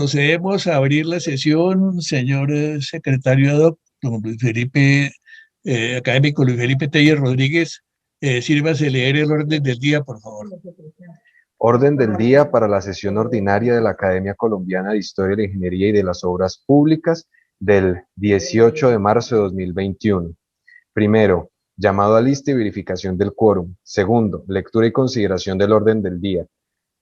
Procedemos a abrir la sesión, señor secretario don Luis Felipe, académico Luis Felipe Telles Rodríguez. Sírvase leer el orden del día, por favor. Orden del día para la sesión ordinaria de la Academia Colombiana de Historia de la Ingeniería y de las Obras Públicas del 18 de marzo de 2021. Primero, llamado a lista y verificación del quórum. Segundo, lectura y consideración del orden del día.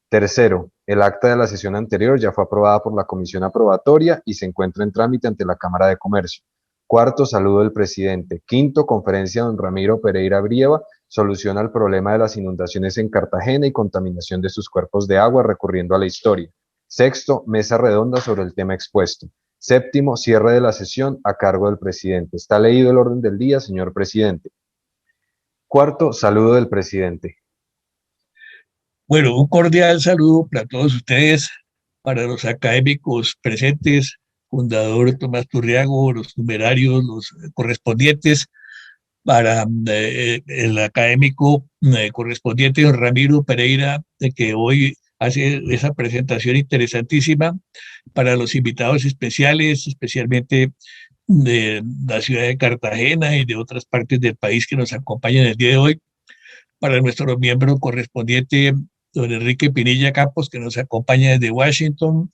Tercero, el acta de la sesión anterior ya fue aprobada por la comisión aprobatoria y se encuentra en trámite ante la Cámara de Comercio. Cuarto, saludo del presidente. Quinto, conferencia de don Ramiro Pereira Brieva, soluciona el problema de las inundaciones en Cartagena y contaminación de sus cuerpos de agua recurriendo a la historia. Sexto, mesa redonda sobre el tema expuesto. Séptimo, cierre de la sesión a cargo del presidente. Está leído el orden del día, señor presidente. Cuarto, saludo del presidente. Bueno, un cordial saludo para todos ustedes, para los académicos presentes, fundador Tomás Turriago, los numerarios, los correspondientes, para el académico correspondiente don Ramiro Pereira, que hoy hace esa presentación interesantísima, para los invitados especiales, especialmente de la ciudad de Cartagena y de otras partes del país que nos acompañan el día de hoy, para nuestro miembro correspondiente, don Enrique Pinilla Campos, que nos acompaña desde Washington.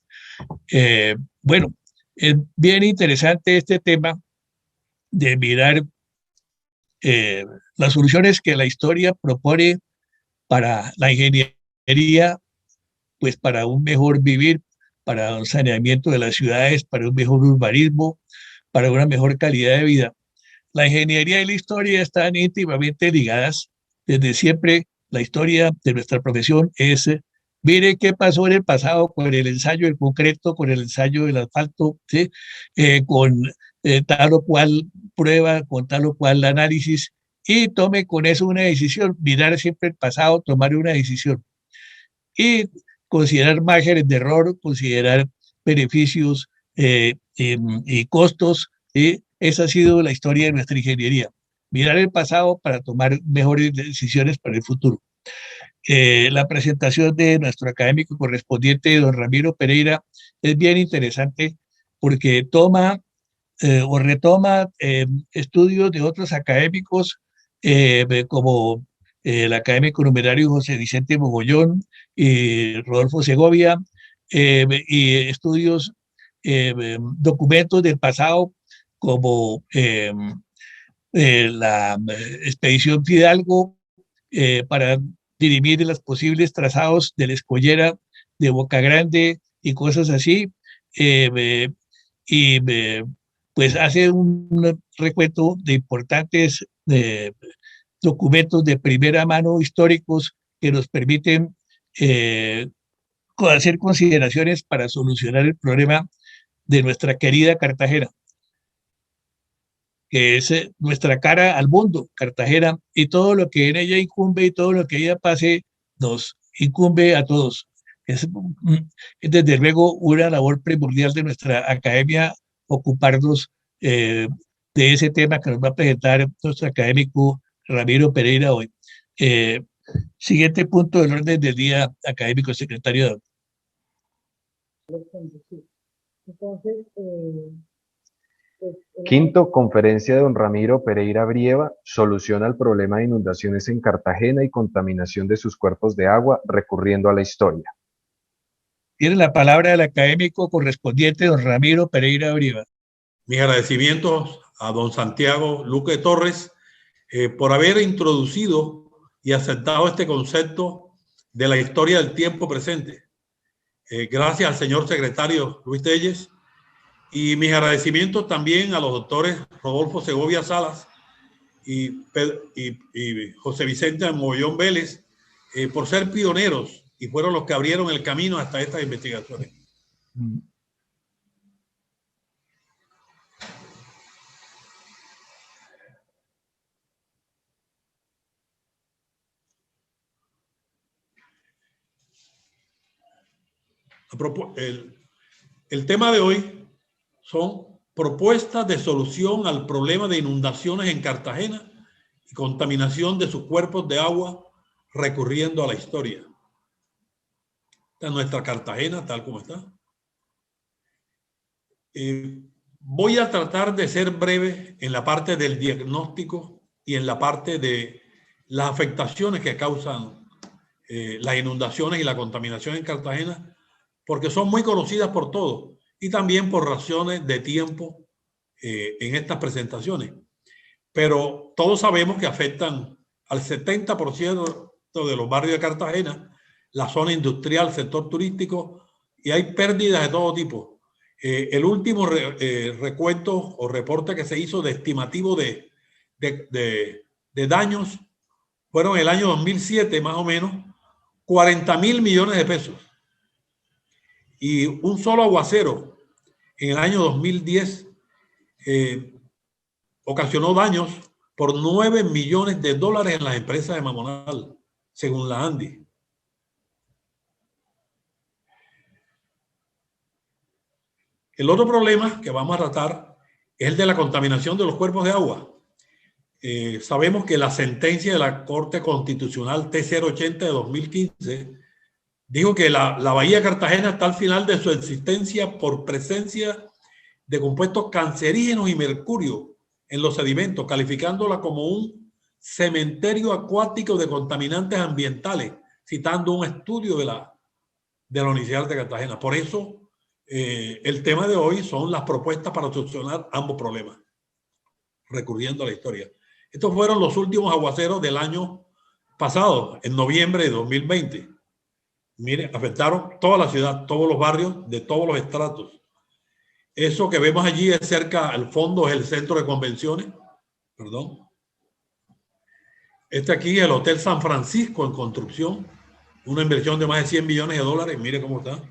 Bueno, es bien interesante este tema de mirar las soluciones que la historia propone para la ingeniería, pues para un mejor vivir, para un saneamiento de las ciudades, para un mejor urbanismo, para una mejor calidad de vida. La ingeniería y la historia están íntimamente ligadas. Desde siempre la historia de nuestra profesión es, mire qué pasó en el pasado con el ensayo del concreto, con el ensayo del asfalto, ¿sí? Con tal o cual prueba, con tal o cual análisis, y tome con eso una decisión, mirar siempre el pasado, tomar una decisión y considerar márgenes de error, considerar beneficios y costos. Esa ha sido la historia de nuestra ingeniería. Mirar el pasado para tomar mejores decisiones para el futuro. La presentación de nuestro académico correspondiente, don Ramiro Pereira, es bien interesante porque toma o retoma estudios de otros académicos como el académico numerario José Vicente Mogollón y Rodolfo Segovia, y estudios, documentos del pasado como la expedición Fidalgo para dirimir los posibles trazados de la Escollera, de Boca Grande y cosas así. Y pues hace un recuento de importantes documentos de primera mano históricos que nos permiten hacer consideraciones para solucionar el problema de nuestra querida Cartagena, que es nuestra cara al mundo, Cartagena, y todo lo que en ella incumbe y todo lo que ella pase nos incumbe a todos. Es desde luego una labor primordial de nuestra academia ocuparnos de ese tema que nos va a presentar nuestro académico Ramiro Pereira hoy. Siguiente punto del orden del día, académico secretario. Entonces, Quinto, conferencia de don Ramiro Pereira Brieva, soluciona el problema de inundaciones en Cartagena y contaminación de sus cuerpos de agua recurriendo a la historia. Tiene la palabra el académico correspondiente, don Ramiro Pereira Brieva. Mis agradecimientos a don Santiago Luque Torres por haber introducido y aceptado este concepto de la historia del tiempo presente. Gracias al señor secretario Luis Telles, y mis agradecimientos también a los doctores Rodolfo Segovia Salas y José Vicente Mogollón Vélez por ser pioneros y fueron los que abrieron el camino hasta estas investigaciones. El tema de hoy son propuestas de solución al problema de inundaciones en Cartagena y contaminación de sus cuerpos de agua recurriendo a la historia. Esta es nuestra Cartagena tal como está. Voy a tratar de ser breve en la parte del diagnóstico y en la parte de las afectaciones que causan las inundaciones y la contaminación en Cartagena, porque son muy conocidas por todos y también por razones de tiempo en estas presentaciones. Pero todos sabemos que afectan al 70% de los barrios de Cartagena, la zona industrial, sector turístico, y hay pérdidas de todo tipo. El último recuento o reporte que se hizo de estimativo de daños fueron en el año 2007, más o menos, 40.000 millones de pesos. Y un solo aguacero en el año 2010 ocasionó daños por 9 millones de dólares en las empresas de Mamonal, según la ANDI. El otro problema que vamos a tratar es el de la contaminación de los cuerpos de agua. Sabemos que la sentencia de la Corte Constitucional T080 de 2015 dijo que la bahía de Cartagena está al final de su existencia por presencia de compuestos cancerígenos y mercurio en los sedimentos, calificándola como un cementerio acuático de contaminantes ambientales, citando un estudio de la Universidad de Cartagena. Por eso, el tema de hoy son las propuestas para solucionar ambos problemas, recurriendo a la historia. Estos fueron los últimos aguaceros del año pasado, en noviembre de 2020. Miren, afectaron toda la ciudad, todos los barrios, de todos los estratos. Eso que vemos allí es cerca, al fondo es el centro de convenciones, perdón. Este aquí es el Hotel San Francisco en construcción, una inversión de más de 100 millones de dólares, mire cómo está.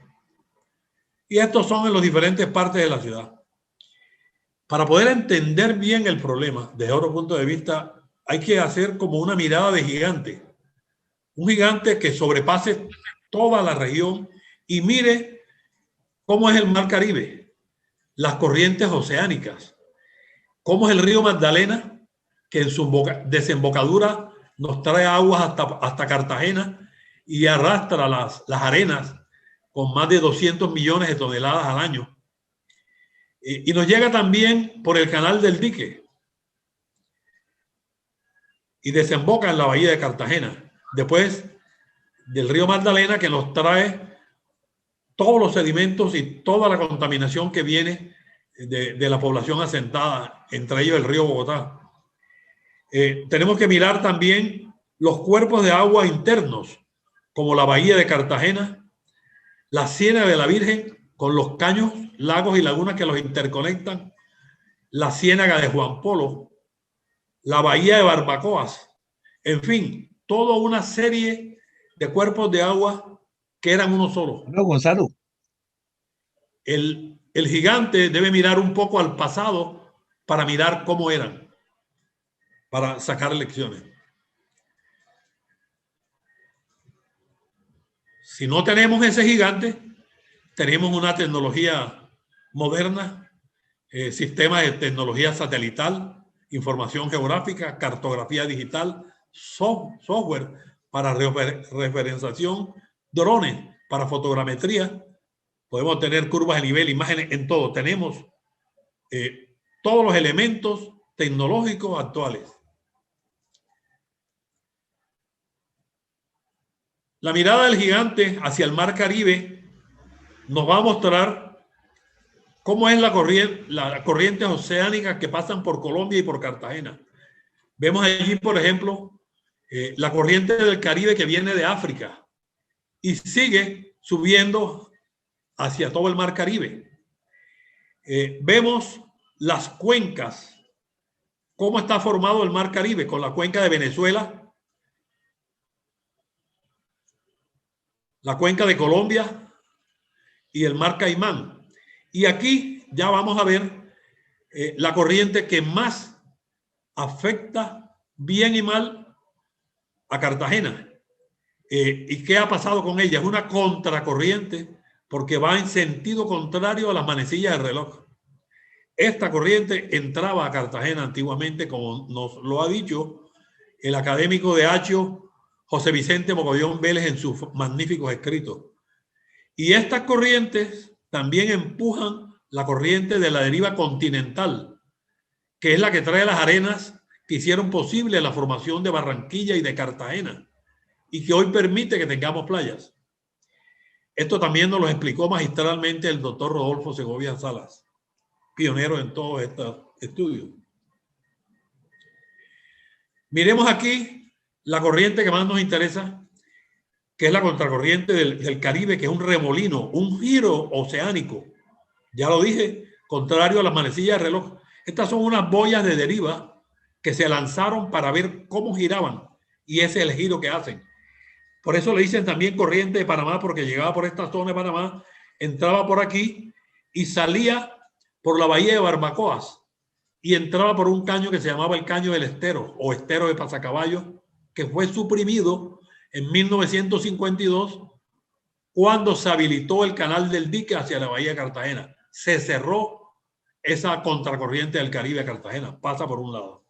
Y estos son en las diferentes partes de la ciudad. Para poder entender bien el problema, desde otro punto de vista, hay que hacer como una mirada de gigante. Un gigante que sobrepase toda la región y mire cómo es el Mar Caribe, las corrientes oceánicas, cómo es el río Magdalena, que en su desembocadura nos trae aguas hasta Cartagena y arrastra las arenas con más de 200 millones de toneladas al año. Y nos llega también por el canal del Dique y desemboca en la bahía de Cartagena. Después del río Magdalena, que nos trae todos los sedimentos y toda la contaminación que viene de la población asentada, entre ellos el río Bogotá. Tenemos que mirar también los cuerpos de agua internos, como la bahía de Cartagena, la Ciénaga de la Virgen, con los caños, lagos y lagunas que los interconectan, la Ciénaga de Juan Polo, la bahía de Barbacoas, en fin, toda una serie de cuerpos de agua que eran uno solo. No, Gonzalo. El gigante debe mirar un poco al pasado para mirar cómo eran, para sacar lecciones. Si no tenemos ese gigante, tenemos una tecnología moderna, sistemas de tecnología satelital, información geográfica, cartografía digital, software para referenciación, drones para fotogrametría. Podemos tener curvas de nivel, imágenes, en todo. Tenemos todos los elementos tecnológicos actuales. La mirada del gigante hacia el Mar Caribe nos va a mostrar cómo es las corrientes oceánicas que pasan por Colombia y por Cartagena. Vemos allí, por ejemplo, la corriente del Caribe que viene de África y sigue subiendo hacia todo el Mar Caribe. Vemos las cuencas, cómo está formado el Mar Caribe, con la cuenca de Venezuela, la cuenca de Colombia y el Mar Caimán. Y aquí ya vamos a ver la corriente que más afecta bien y mal a Cartagena. ¿Y qué ha pasado con ella? Es una contracorriente porque va en sentido contrario a las manecillas del reloj. Esta corriente entraba a Cartagena antiguamente, como nos lo ha dicho el académico de Hachio, José Vicente Mogollón Vélez, en sus magníficos escritos. Y estas corrientes también empujan la corriente de la deriva continental, que es la que trae las arenas que hicieron posible la formación de Barranquilla y de Cartagena, y que hoy permite que tengamos playas. Esto también nos lo explicó magistralmente el doctor Rodolfo Segovia Salas, pionero en todos estos estudios. Miremos aquí la corriente que más nos interesa, que es la contracorriente del Caribe, que es un remolino, un giro oceánico. Ya lo dije, contrario a las manecillas de reloj. Estas son unas boyas de deriva que se lanzaron para ver cómo giraban, y ese es el giro que hacen. Por eso le dicen también corriente de Panamá, porque llegaba por esta zona de Panamá, entraba por aquí y salía por la bahía de Barbacoas y entraba por un caño que se llamaba el Caño del Estero o Estero de Pasacaballo, que fue suprimido en 1952 cuando se habilitó el canal del dique hacia la bahía de Cartagena. Se cerró esa contracorriente del Caribe a Cartagena, pasa por un lado.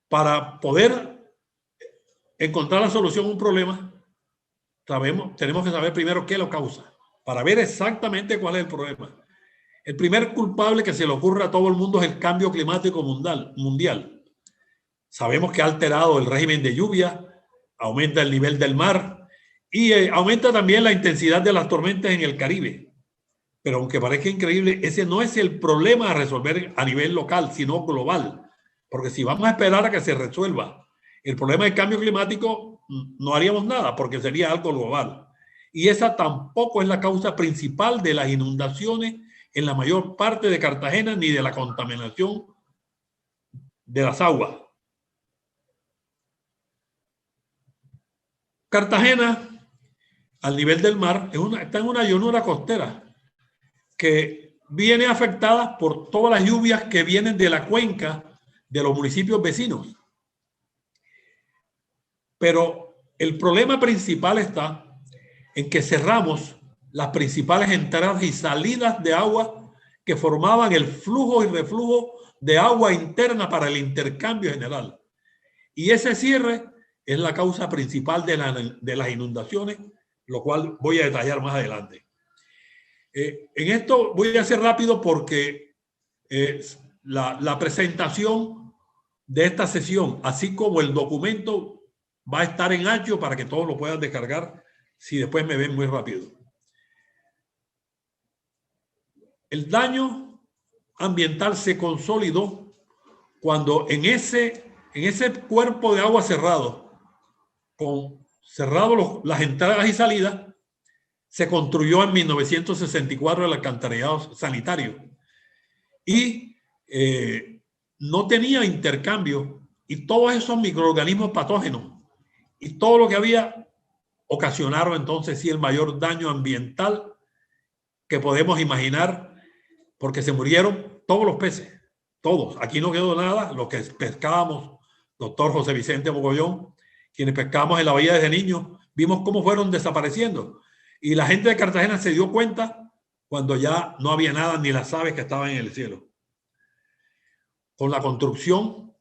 Para poder encontrar la solución a un problema, tenemos que saber primero qué lo causa, para ver exactamente cuál es el problema. El primer culpable que se le ocurre a todo el mundo es el cambio climático mundial. Sabemos que ha alterado el régimen de lluvia, aumenta el nivel del mar y aumenta también la intensidad de las tormentas en el Caribe. Pero aunque parezca increíble, ese no es el problema a resolver a nivel local, sino global. Porque si vamos a esperar a que se resuelva el problema del cambio climático, no haríamos nada, porque sería algo global. Y esa tampoco es la causa principal de las inundaciones en la mayor parte de Cartagena, ni de la contaminación de las aguas. Cartagena, al nivel del mar, está en una llanura costera que viene afectada por todas las lluvias que vienen de la cuenca de los municipios vecinos. Pero el problema principal está en que cerramos las principales entradas y salidas de agua que formaban el flujo y reflujo de agua interna para el intercambio general. Y ese cierre es la causa principal de las inundaciones, lo cual voy a detallar más adelante. En esto voy a ser rápido porque la presentación de esta sesión, así como el documento, va a estar en ancho para que todos lo puedan descargar si después me ven muy rápido. El daño ambiental se consolidó cuando en ese cuerpo de agua cerrado, las entradas y salidas, se construyó en 1964 el alcantarillado sanitario y no tenía intercambio, y todos esos microorganismos patógenos y todo lo que había ocasionaron entonces sí el mayor daño ambiental que podemos imaginar, porque se murieron todos los peces, todos. Aquí no quedó nada. Los que pescábamos, doctor José Vicente Mogollón, quienes pescábamos en la bahía desde niños, vimos cómo fueron desapareciendo. Y la gente de Cartagena se dio cuenta cuando ya no había nada, ni las aves que estaban en el cielo. Con la construcción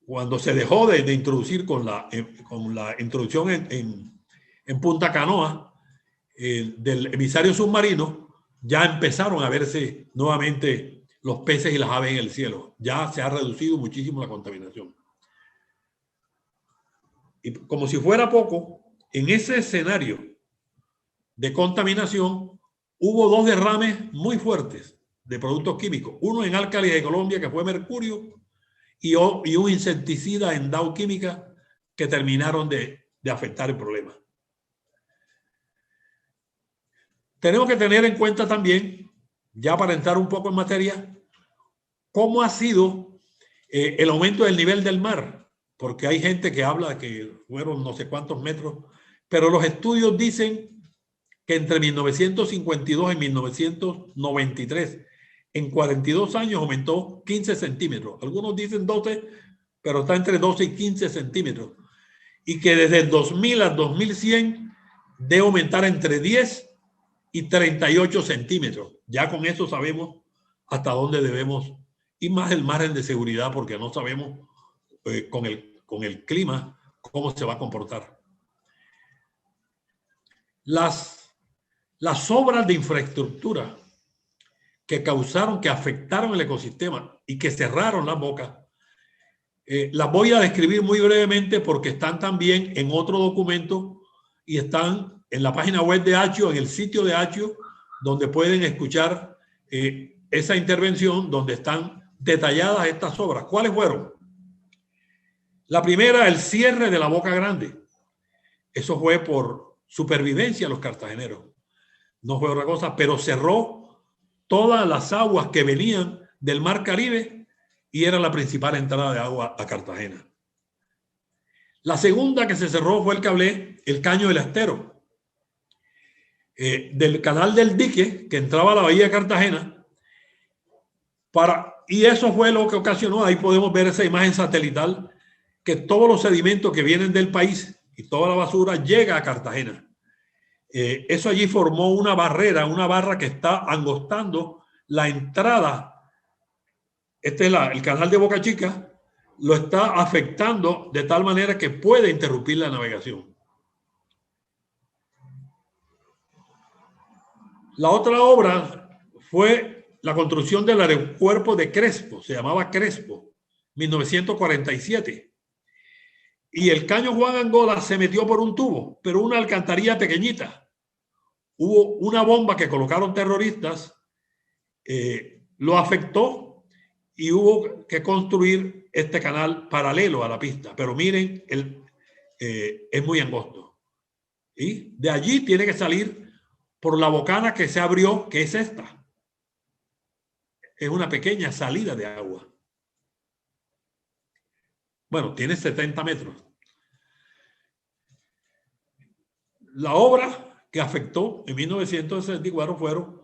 cuando se dejó de introducir con la introducción en Punta Canoa del emisario submarino, ya empezaron a verse nuevamente los peces y las aves en el cielo. Ya se ha reducido muchísimo la contaminación. Y como si fuera poco, en ese escenario de contaminación hubo dos derrames muy fuertes de productos químicos. Uno en Álcalis de Colombia, que fue mercurio, y un insecticida en Dow Química, que terminaron de afectar el problema. Tenemos que tener en cuenta también, ya para entrar un poco en materia, cómo ha sido el aumento del nivel del mar, porque hay gente que habla de que fueron no sé cuántos metros, pero los estudios dicen que entre 1952 y 1993, en 42 años aumentó 15 centímetros. Algunos dicen 12, pero está entre 12 y 15 centímetros. Y que desde el 2000 al 2100 debe aumentar entre 10 y 38 centímetros. Ya con eso sabemos hasta dónde debemos, y más el margen de seguridad, porque no sabemos con el clima cómo se va a comportar. Las obras de infraestructura que causaron, que afectaron el ecosistema y que cerraron las bocas, las voy a describir muy brevemente porque están también en otro documento y están en la página web de Achio, en el sitio de Achio, donde pueden escuchar esa intervención, donde están detalladas estas obras. ¿Cuáles fueron? La primera, el cierre de la Boca Grande. Eso fue por supervivencia de los cartageneros. No fue otra cosa, pero cerró todas las aguas que venían del Mar Caribe y era la principal entrada de agua a Cartagena. La segunda que se cerró fue el que hablé, el Caño del Estero. Del canal del dique que entraba a la bahía de Cartagena. Y eso fue lo que ocasionó, ahí podemos ver esa imagen satelital, que todos los sedimentos que vienen del país y toda la basura llega a Cartagena. Eso allí formó una barra que está angostando la entrada. Este es el canal de Boca Chica, lo está afectando de tal manera que puede interrumpir la navegación. La otra obra fue la construcción del aeropuerto de Crespo, se llamaba Crespo, 1947. Y el Caño Juan Angola se metió por un tubo, pero una alcantarilla pequeñita. Hubo una bomba que colocaron terroristas, lo afectó y hubo que construir este canal paralelo a la pista. Pero miren, es muy angosto. Y de allí tiene que salir por la bocana que se abrió, que es esta. Es una pequeña salida de agua. Bueno, tiene 70 metros. La obra que afectó en 1964 fueron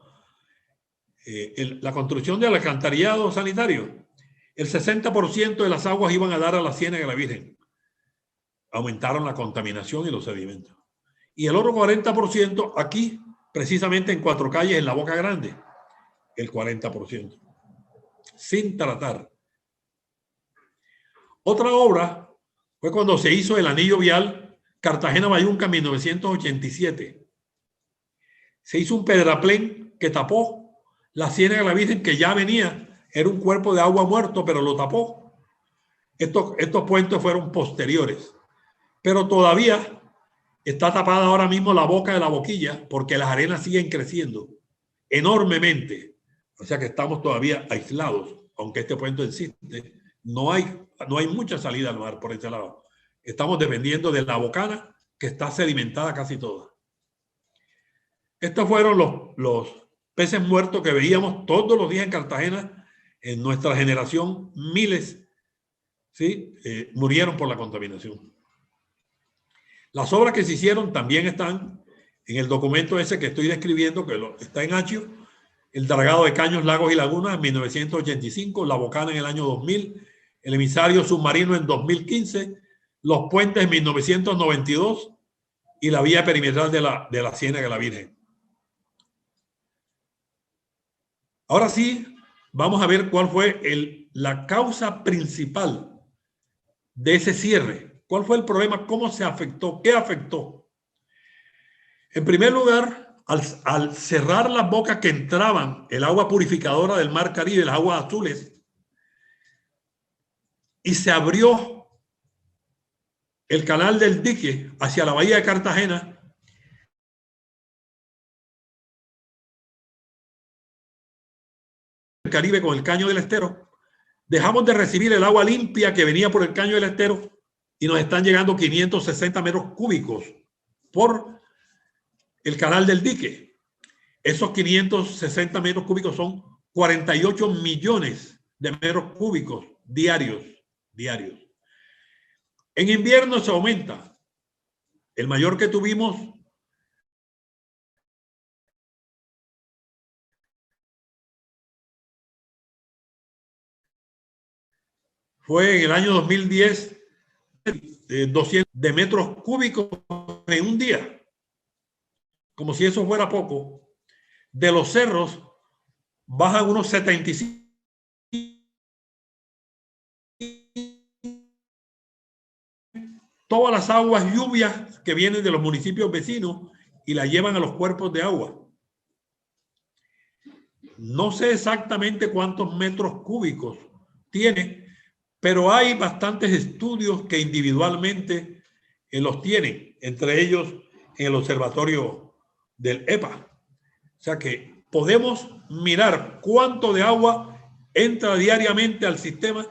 la construcción del alcantarillado sanitario. El 60% de las aguas iban a dar a la Ciénaga de la Virgen. Aumentaron la contaminación y los sedimentos. Y el otro 40% aquí, precisamente en Cuatro Calles, en la Boca Grande. El 40%. Sin tratar. Otra obra fue cuando se hizo el anillo vial Cartagena-Bayunca en 1987. Se hizo un pedraplén que tapó la Ciénaga de la Virgen, que ya venía, era un cuerpo de agua muerto, pero lo tapó. Estos puentes fueron posteriores, pero todavía está tapada ahora mismo la boca de la boquilla porque las arenas siguen creciendo enormemente. O sea que estamos todavía aislados, aunque este puente existe. No hay mucha salida al mar por este lado. Estamos dependiendo de la bocana que está sedimentada casi toda. Estos fueron los peces muertos que veíamos todos los días en Cartagena. En nuestra generación, miles, ¿sí? Murieron por la contaminación. Las obras que se hicieron también están en el documento ese que estoy describiendo, que está en Achio. El dragado de caños, lagos y lagunas en 1985, la bocana en el año 2000, el emisario submarino en 2015, los puentes en 1992 y la vía perimetral de la Ciénaga de la Virgen. Ahora sí, vamos a ver cuál fue la causa principal de ese cierre. ¿Cuál fue el problema? ¿Cómo se afectó? ¿Qué afectó? En primer lugar, al cerrar las bocas que entraban el agua purificadora del Mar Caribe, las aguas azules, y se abrió el canal del dique hacia la bahía de Cartagena, el Caribe con el Caño del Estero, dejamos de recibir el agua limpia que venía por el Caño del Estero y nos están llegando 560 metros cúbicos por el canal del dique. Esos 560 metros cúbicos son 48 millones de metros cúbicos diarios. En invierno se aumenta. El mayor que tuvimos fue en el año 2010, 200 de metros cúbicos en un día. Como si eso fuera poco. De los cerros bajan unos 75. Todas las aguas lluvias que vienen de los municipios vecinos y la llevan a los cuerpos de agua. No sé exactamente cuántos metros cúbicos tiene, pero hay bastantes estudios que individualmente los tienen, entre ellos en el observatorio del EPA. O sea que podemos mirar cuánto de agua entra diariamente al sistema,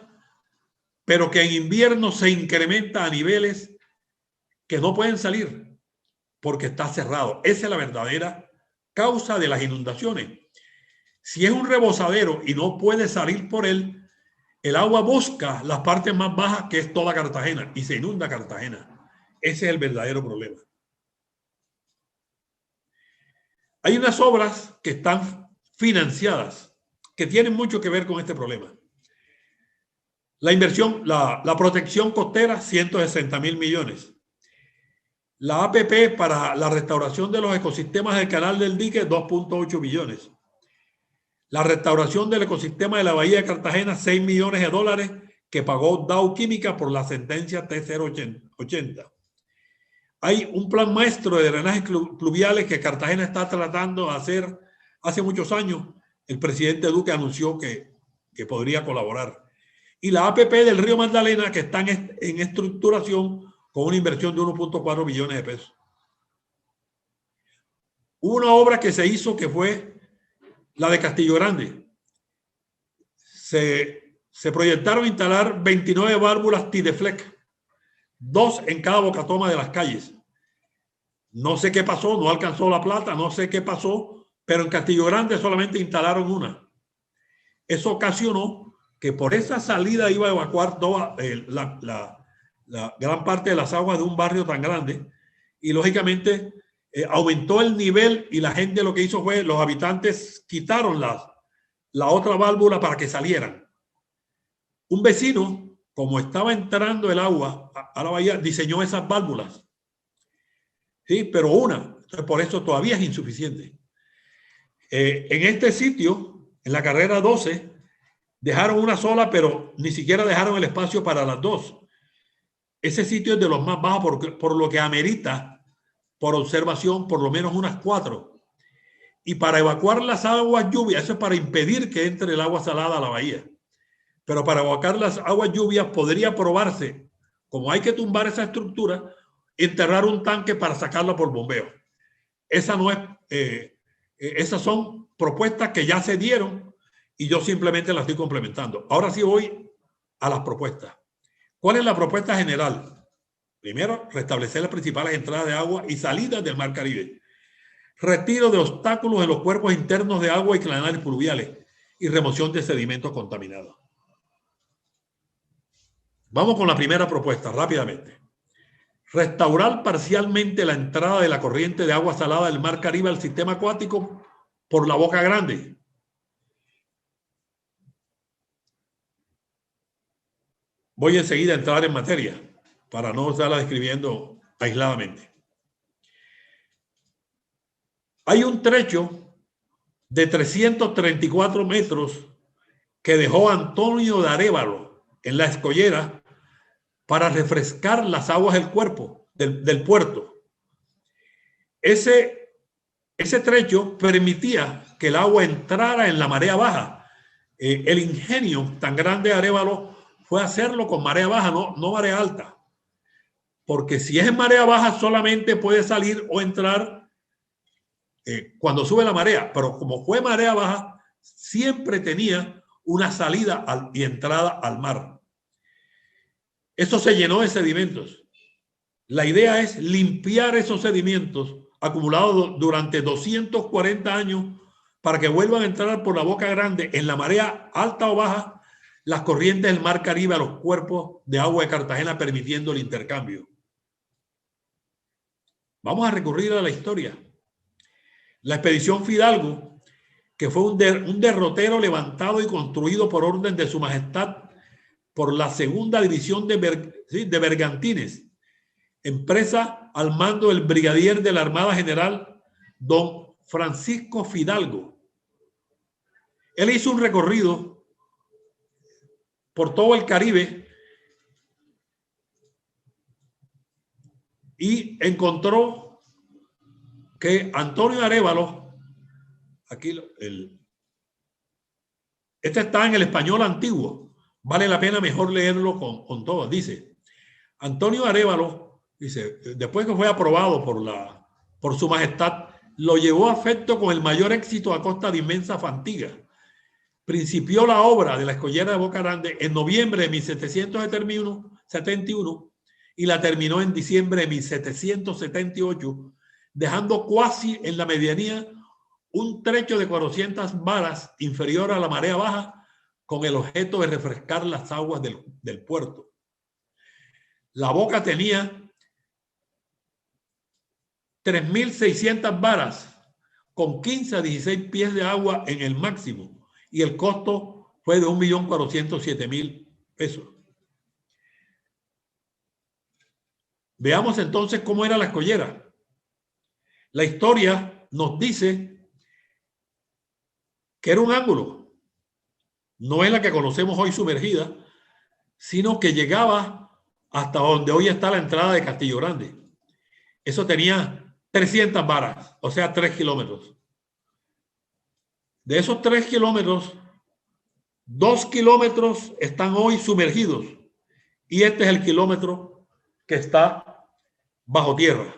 pero que en invierno se incrementa a niveles que no pueden salir porque está cerrado. Esa es la verdadera causa de las inundaciones. Si es un rebosadero y no puede salir por él, el agua busca las partes más bajas, que es toda Cartagena, y se inunda Cartagena. Ese es el verdadero problema. Hay unas obras que están financiadas que tienen mucho que ver con este problema. La inversión, la protección costera, 160.000 millones. La APP para la restauración de los ecosistemas del Canal del Dique, 2.8 billones. La restauración del ecosistema de la Bahía de Cartagena, 6 millones de dólares que pagó Dow Química por la sentencia T080. Hay un plan maestro de drenajes pluviales que Cartagena está tratando de hacer hace muchos años. El presidente Duque anunció que podría colaborar. Y la APP del Río Magdalena, que está en estructuración con una inversión de 1.4 billones de pesos. Hubo una obra que se hizo que fue la de Castillo Grande. Se proyectaron instalar 29 válvulas Tideflec, 2 en cada bocatoma de las calles. No sé qué pasó, no alcanzó la plata, no sé qué pasó, pero en Castillo Grande solamente instalaron una. Eso ocasionó que por esa salida iba a evacuar toda la gran parte de las aguas de un barrio tan grande, y lógicamente aumentó el nivel, y la gente lo que hizo fue, los habitantes quitaron la otra válvula para que salieran. Un vecino, como estaba entrando el agua a la bahía, diseñó esas válvulas. Sí, pero una. Entonces, por eso todavía es insuficiente. En este sitio, en la carrera 12, dejaron una sola, pero ni siquiera dejaron el espacio para las dos. Ese sitio es de los más bajos, por lo que amerita, por observación, por lo menos unas 4. Y para evacuar las aguas lluvias, eso es para impedir que entre el agua salada a la bahía. Pero para evacuar las aguas lluvias podría probarse, como hay que tumbar esa estructura, enterrar un tanque para sacarla por bombeo. Esa no es, esas son propuestas que ya se dieron y yo simplemente las estoy complementando. Ahora sí voy a las propuestas. ¿Cuál es la propuesta general? Primero, restablecer las principales entradas de agua y salidas del Mar Caribe. Retiro de obstáculos en los cuerpos internos de agua y canales pluviales y remoción de sedimentos contaminados. Vamos con la primera propuesta rápidamente. Restaurar parcialmente la entrada de la corriente de agua salada del Mar Caribe al sistema acuático por la Boca Grande. Voy enseguida a entrar en materia para no estarla describiendo aisladamente. Hay un trecho de 334 metros que dejó Antonio de Arévalo en La Escollera para refrescar las aguas del cuerpo del puerto. Ese trecho permitía que el agua entrara en la marea baja. El ingenio tan grande de Arévalo fue hacerlo con marea baja, no marea alta. Porque si es en marea baja solamente puede salir o entrar cuando sube la marea. Pero como fue marea baja, siempre tenía una salida y entrada al mar. Eso se llenó de sedimentos. La idea es limpiar esos sedimentos acumulados durante 240 años para que vuelvan a entrar por la Boca Grande en la marea alta o baja las corrientes del Mar Caribe a los cuerpos de agua de Cartagena, permitiendo el intercambio. Vamos a recurrir a la historia. La expedición Fidalgo, que fue un derrotero levantado y construido por orden de Su Majestad por la segunda división de bergantines, empresa al mando del brigadier de la Armada General don Francisco Fidalgo. Él hizo un recorrido por todo el Caribe y encontró que Antonio Arévalo, aquí este está en el español antiguo, vale la pena mejor leerlo con todo. Dice, Antonio Arévalo, dice, después que fue aprobado por su majestad, lo llevó a efecto con el mayor éxito a costa de inmensa fatiga. Principió la obra de la escollera de Boca Grande en noviembre de 1771 y la terminó en diciembre de 1778, dejando cuasi en la medianía un trecho de 400 varas inferior a la marea baja con el objeto de refrescar las aguas del puerto. La boca tenía 3.600 varas con 15 a 16 pies de agua en el máximo y el costo fue de 1.407.000 pesos. Veamos entonces cómo era la escollera. La historia nos dice que era un ángulo. No es la que conocemos hoy sumergida, sino que llegaba hasta donde hoy está la entrada de Castillo Grande. Eso tenía 300 varas, o sea, 3 kilómetros. De esos 3 kilómetros, 2 kilómetros están hoy sumergidos y este es el kilómetro que está bajo tierra.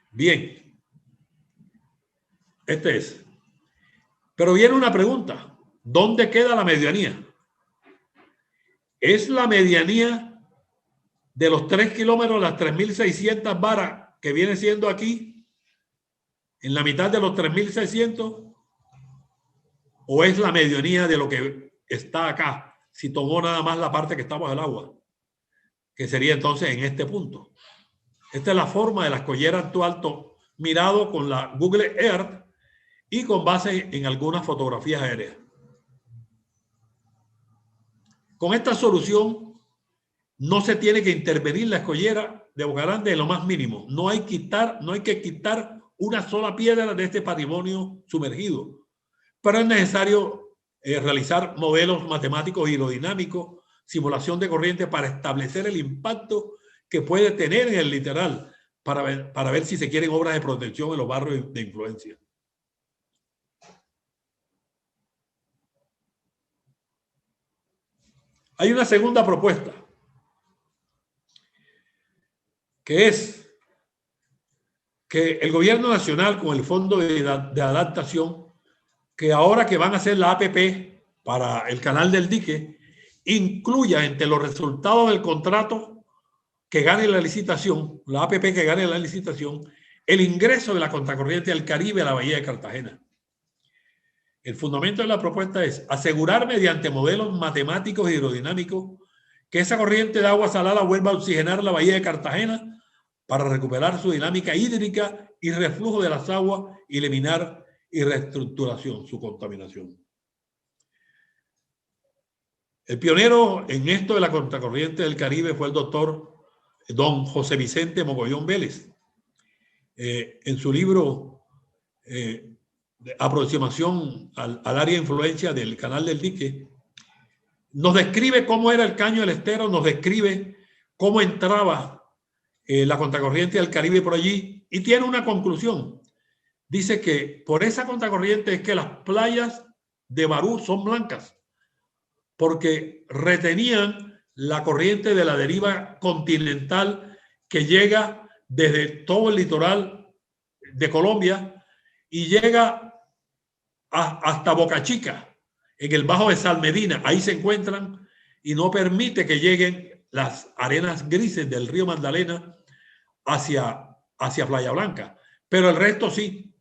Bien, este es. Pero viene una pregunta, ¿dónde queda la medianía? ¿Es la medianía de los 3 kilómetros, las 3.600 varas que viene siendo aquí, en la mitad de los 3.600? ¿O es la medianía de lo que está acá, si tomó nada más la parte que está bajo el agua? Que sería entonces en este punto. Esta es la forma de la escollera actual mirado con la Google Earth y con base en algunas fotografías aéreas. Con esta solución no se tiene que intervenir la escollera de Boca Grande en lo más mínimo. No hay que quitar una sola piedra de este patrimonio sumergido. Pero es necesario realizar modelos matemáticos hidrodinámicos, simulación de corriente para establecer el impacto que puede tener en el litoral para ver si se quieren obras de protección en los barrios de influencia. Hay una segunda propuesta, que es que el gobierno nacional con el Fondo de Adaptación, que ahora que van a hacer la APP para el canal del dique, incluya entre los resultados del contrato que gane la licitación, la APP que gane la licitación, el ingreso de la contracorriente del Caribe a la bahía de Cartagena. El fundamento de la propuesta es asegurar mediante modelos matemáticos hidrodinámicos que esa corriente de agua salada vuelva a oxigenar la bahía de Cartagena para recuperar su dinámica hídrica y reflujo de las aguas y eliminar y reestructuración, su contaminación. El pionero en esto de la contracorriente del Caribe fue el doctor don José Vicente Mogollón Vélez. En su libro de aproximación al área de influencia del canal del dique, nos describe cómo era el caño del estero, nos describe cómo entraba la contracorriente del Caribe por allí y tiene una conclusión. Dice que por esa contracorriente es que las playas de Barú son blancas, porque retenían la corriente de la deriva continental que llega desde todo el litoral de Colombia y llega hasta Boca Chica, en el Bajo de Salmedina. Ahí se encuentran y no permite que lleguen las arenas grises del río Magdalena hacia Playa Blanca, pero el resto sí.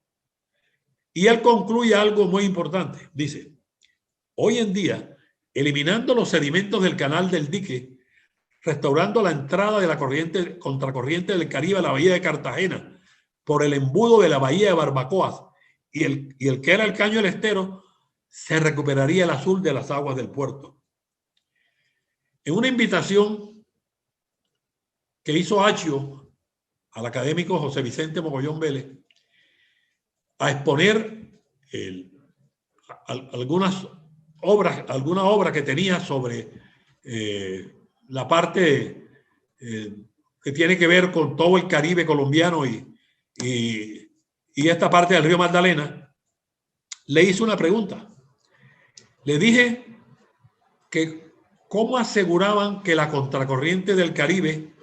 Y él concluye algo muy importante. Dice, hoy en día, eliminando los sedimentos del canal del dique, restaurando la entrada de la contracorriente del Caribe a la bahía de Cartagena por el embudo de la bahía de Barbacoas y el que era el caño del estero, se recuperaría el azul de las aguas del puerto. En una invitación que hizo Achio al académico José Vicente Mogollón Vélez a exponer alguna obra que tenía sobre la parte que tiene que ver con todo el Caribe colombiano y y esta parte del río Magdalena, le hice una pregunta. Le dije que cómo aseguraban que la contracorriente del Caribe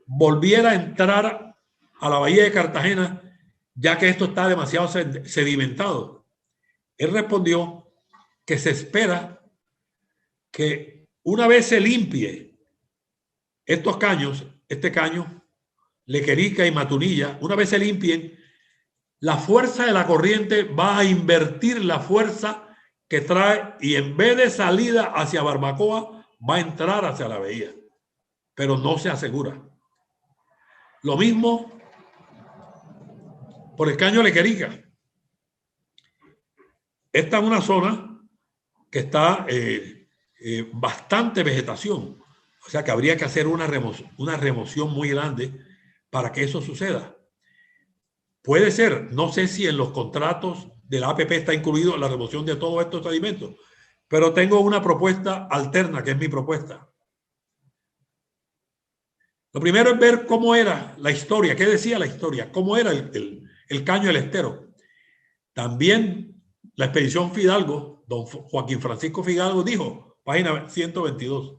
volviera a entrar a la bahía de Cartagena, ya que esto está demasiado sedimentado. Él respondió que se espera que una vez se limpie estos caños, este caño, Lequerica y Matunilla, una vez se limpien, la fuerza de la corriente va a invertir la fuerza que trae y en vez de salida hacia Barbacoa, va a entrar hacia la bahía, pero no se asegura. Lo mismo por el caño Lequerica. Esta es una zona que está bastante vegetación, o sea que habría que hacer una remoción muy grande para que eso suceda. Puede ser, no sé si en los contratos de la APP está incluido la remoción de todos estos sedimentos, pero tengo una propuesta alterna, que es mi propuesta. Lo primero es ver cómo era la historia, qué decía la historia, cómo era el caño del Estero. También la expedición Fidalgo, don Joaquín Francisco Fidalgo dijo, página 122,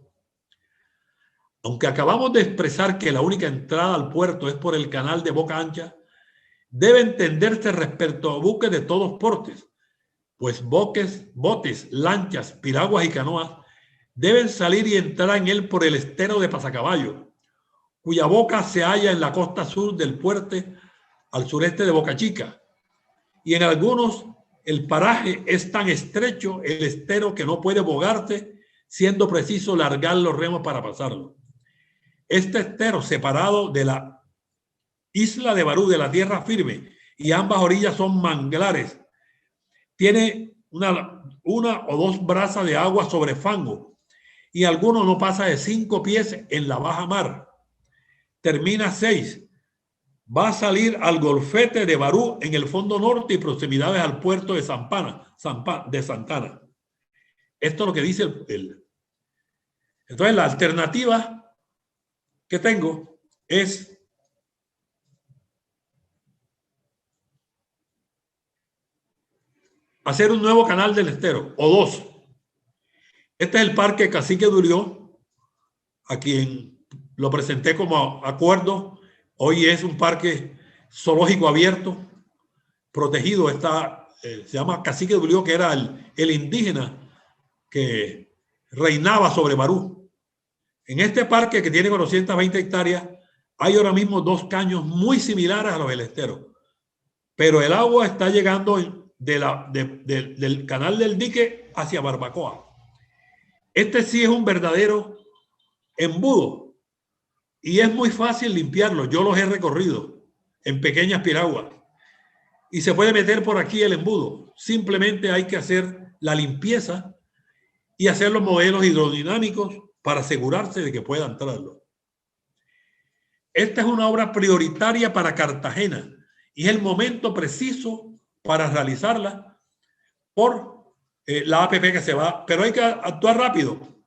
aunque acabamos de expresar que la única entrada al puerto es por el canal de Boca Ancha, debe entenderse respecto a buques de todos portes, pues botes, lanchas, piraguas y canoas deben salir y entrar en él por el estero de Pasacaballo, cuya boca se halla en la costa sur del puerto al sureste de Boca Chica. Y en algunos el paraje es tan estrecho el estero que no puede bogarse, siendo preciso largar los remos para pasarlo. Este estero, separado de la isla de Barú, de la tierra firme, y ambas orillas son manglares, tiene una o dos brazas de agua sobre fango y algunos no pasa de 5 pies en la baja mar. Termina 6. Va a salir al golfete de Barú en el fondo norte y proximidades al puerto de Santana. Esto es lo que dice Entonces la alternativa que tengo es hacer un nuevo canal del Estero, o dos. Este es el Parque Cacique Durió, a quien lo presenté como acuerdo. Hoy es un parque zoológico abierto, protegido. Se llama Cacique Durió, que era el indígena que reinaba sobre Barú. En este parque, que tiene 420 hectáreas, hay ahora mismo 2 caños muy similares a los del Estero, pero el agua está llegando del canal del dique hacia Barbacoa. Este sí es un verdadero embudo y es muy fácil limpiarlo. Yo los he recorrido en pequeñas piraguas y se puede meter por aquí el embudo. Simplemente hay que hacer la limpieza y hacer los modelos hidrodinámicos para asegurarse de que pueda entrarlo. Esta es una obra prioritaria para Cartagena y es el momento preciso para realizarla por la APP que se va, pero hay que actuar rápido.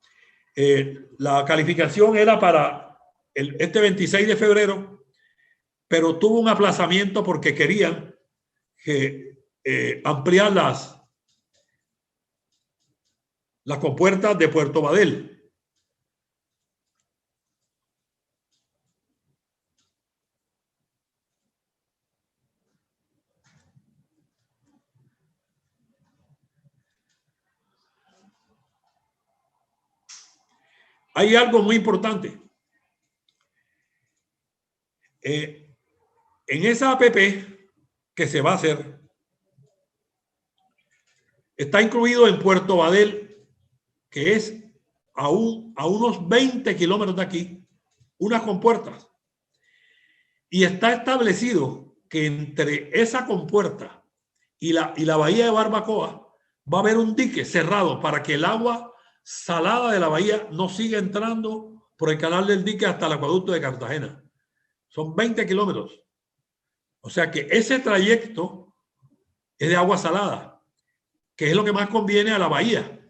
La calificación era para este 26 de febrero, pero tuvo un aplazamiento porque querían ampliar las compuertas de Puerto Badel. Hay algo muy importante. En esa APP que se va a hacer, está incluido en Puerto Badel, que es a unos 20 kilómetros de aquí, unas compuertas. Y está establecido que entre esa compuerta y la bahía de Barbacoa va a haber un dique cerrado para que el agua salada de la bahía no siga entrando por el canal del dique hasta el acueducto de Cartagena. Son 20 kilómetros. O sea que ese trayecto es de agua salada, que es lo que más conviene a la bahía.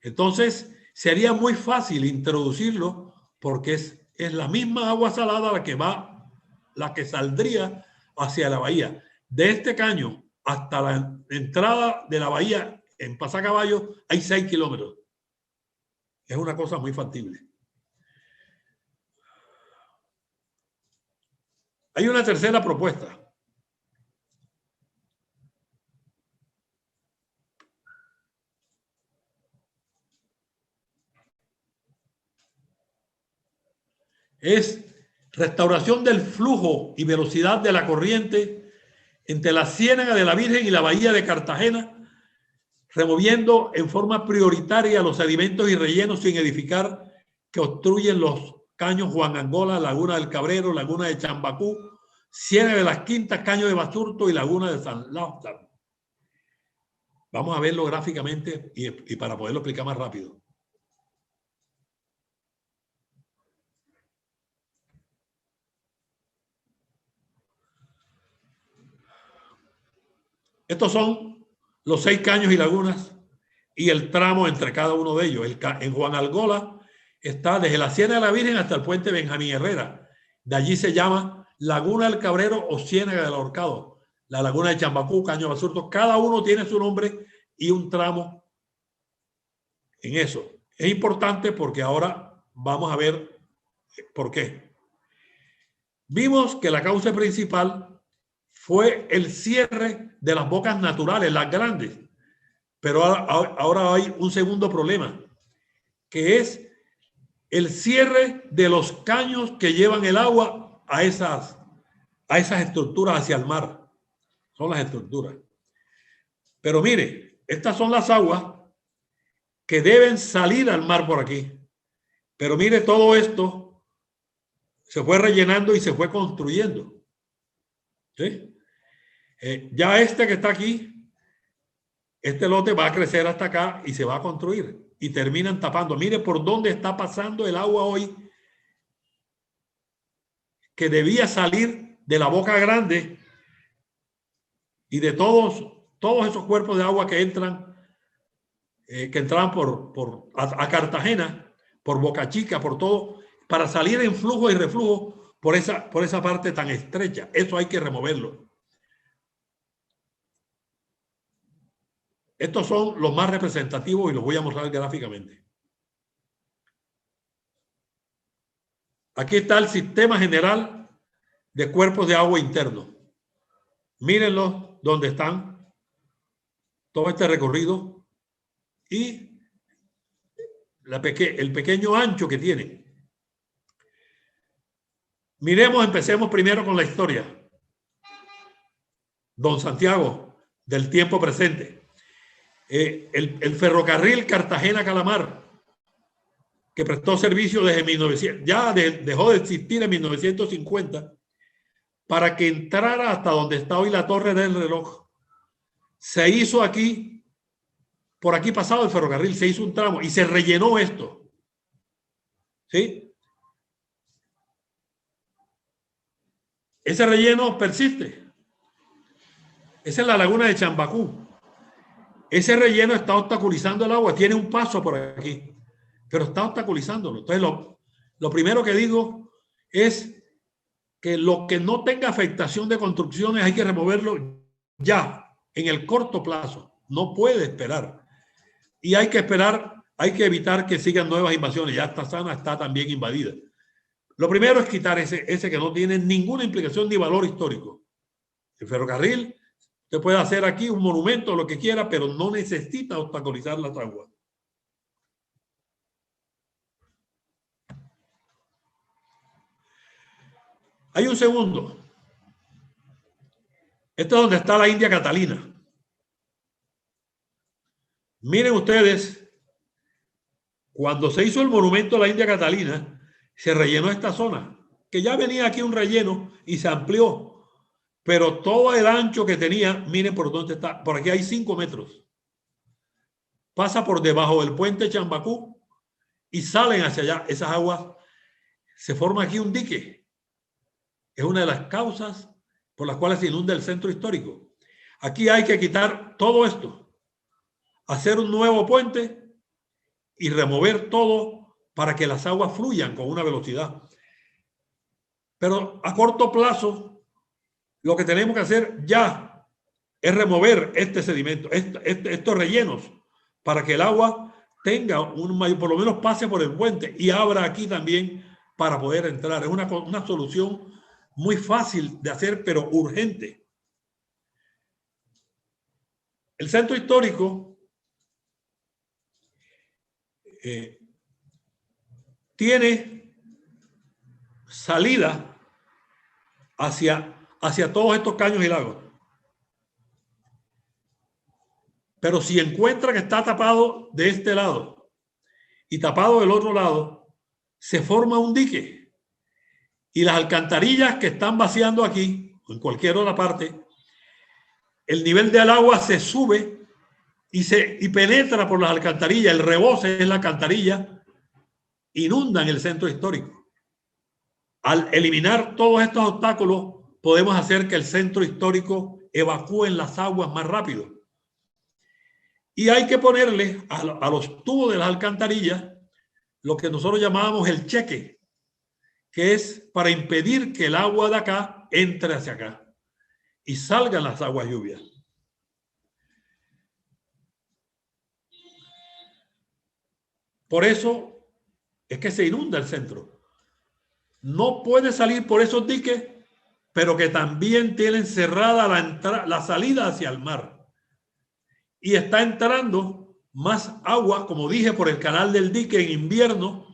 Entonces sería muy fácil introducirlo porque es la misma agua salada la que saldría hacia la bahía. De este caño hasta la entrada de la bahía en Pasacaballo hay 6 kilómetros. Es una cosa muy factible. Hay una tercera propuesta. Es restauración del flujo y velocidad de la corriente entre la Ciénaga de la Virgen y la bahía de Cartagena, removiendo en forma prioritaria los sedimentos y rellenos sin edificar que obstruyen los caños Juan Angola, Laguna del Cabrero, Laguna de Chambacú, Ciénaga de las Quintas, Caño de Basurto y Laguna de San Lázaro. Vamos a verlo gráficamente y para poderlo explicar más rápido. Estos son los 6 caños y lagunas y el tramo entre cada uno de ellos. En Juan Angola está desde la Ciénaga de la Virgen hasta el puente Benjamín Herrera. De allí se llama Laguna del Cabrero o Ciénaga del Ahorcado. La Laguna de Chambacú, Caño de Basurto, cada uno tiene su nombre y un tramo en eso. Es importante porque ahora vamos a ver por qué. Vimos que la causa principal fue el cierre de las bocas naturales, las grandes. Pero ahora hay un segundo problema, que es el cierre de los caños que llevan el agua a esas estructuras hacia el mar. Son las estructuras. Pero mire, estas son las aguas que deben salir al mar por aquí. Pero mire, todo esto se fue rellenando y se fue construyendo. ¿Sí? Ya este que está aquí, este lote va a crecer hasta acá y se va a construir y terminan tapando. Mire por dónde está pasando el agua hoy, que debía salir de la boca grande y de todos esos cuerpos de agua que entran, que entraban a Cartagena, por Boca Chica, por todo, para salir en flujo y reflujo por esa parte tan estrecha. Eso hay que removerlo. Estos son los más representativos y los voy a mostrar gráficamente. Aquí está el sistema general de cuerpos de agua interno. Mírenlos donde están, todo este recorrido y el pequeño ancho que tiene. Miremos, empecemos primero con la historia. Don Santiago, del tiempo presente. El ferrocarril Cartagena-Calamar, que prestó servicio desde 1900, ya dejó de existir en 1950, para que entrara hasta donde está hoy la Torre del Reloj. Se hizo aquí, por aquí pasado el ferrocarril, se hizo un tramo y se rellenó esto. ¿Sí? Ese relleno persiste. Esa es la laguna de Chambacú. Ese relleno está obstaculizando el agua. Tiene un paso por aquí, pero está obstaculizándolo. Entonces, lo primero que digo es que lo que no tenga afectación de construcciones hay que removerlo ya, en el corto plazo. No puede esperar. Y hay que esperar, hay que evitar que sigan nuevas invasiones. Ya esta zona está también invadida. Lo primero es quitar ese que no tiene ninguna implicación ni valor histórico. El ferrocarril, usted puede hacer aquí un monumento, lo que quiera, pero no necesita obstaculizar las aguas. Hay un segundo. Esto es donde está la India Catalina. Miren ustedes, cuando se hizo el monumento a la India Catalina, se rellenó esta zona, que ya venía aquí un relleno y se amplió, pero todo el ancho que tenía, miren por dónde está, por aquí hay 5 metros. Pasa por debajo del puente Chambacú y salen hacia allá. Esas aguas, se forma aquí un dique. Es una de las causas por las cuales se inunda el centro histórico. Aquí hay que quitar todo esto, hacer un nuevo puente y remover todo para que las aguas fluyan con una velocidad. Pero a corto plazo, lo que tenemos que hacer ya es remover este sedimento, estos rellenos, para que el agua tenga un mayor, por lo menos pase por el puente y abra aquí también para poder entrar. Es una solución muy fácil de hacer, pero urgente. El centro histórico tiene salida hacia todos estos caños y lagos. Pero si encuentra que está tapado de este lado y tapado del otro lado, se forma un dique. Y las alcantarillas que están vaciando aquí, o en cualquier otra parte, el nivel del agua se sube y penetra por las alcantarillas. El rebose es la alcantarilla, inundan el centro histórico. Al eliminar todos estos obstáculos, podemos hacer que el centro histórico evacúe las aguas más rápido. Y hay que ponerle a los tubos de las alcantarillas lo que nosotros llamábamos el cheque, que es para impedir que el agua de acá entre hacia acá y salgan las aguas lluvias. Por eso es que se inunda el centro. No puede salir por esos diques, pero que también tienen cerrada la salida hacia el mar. Y está entrando más agua, como dije, por el canal del dique en invierno,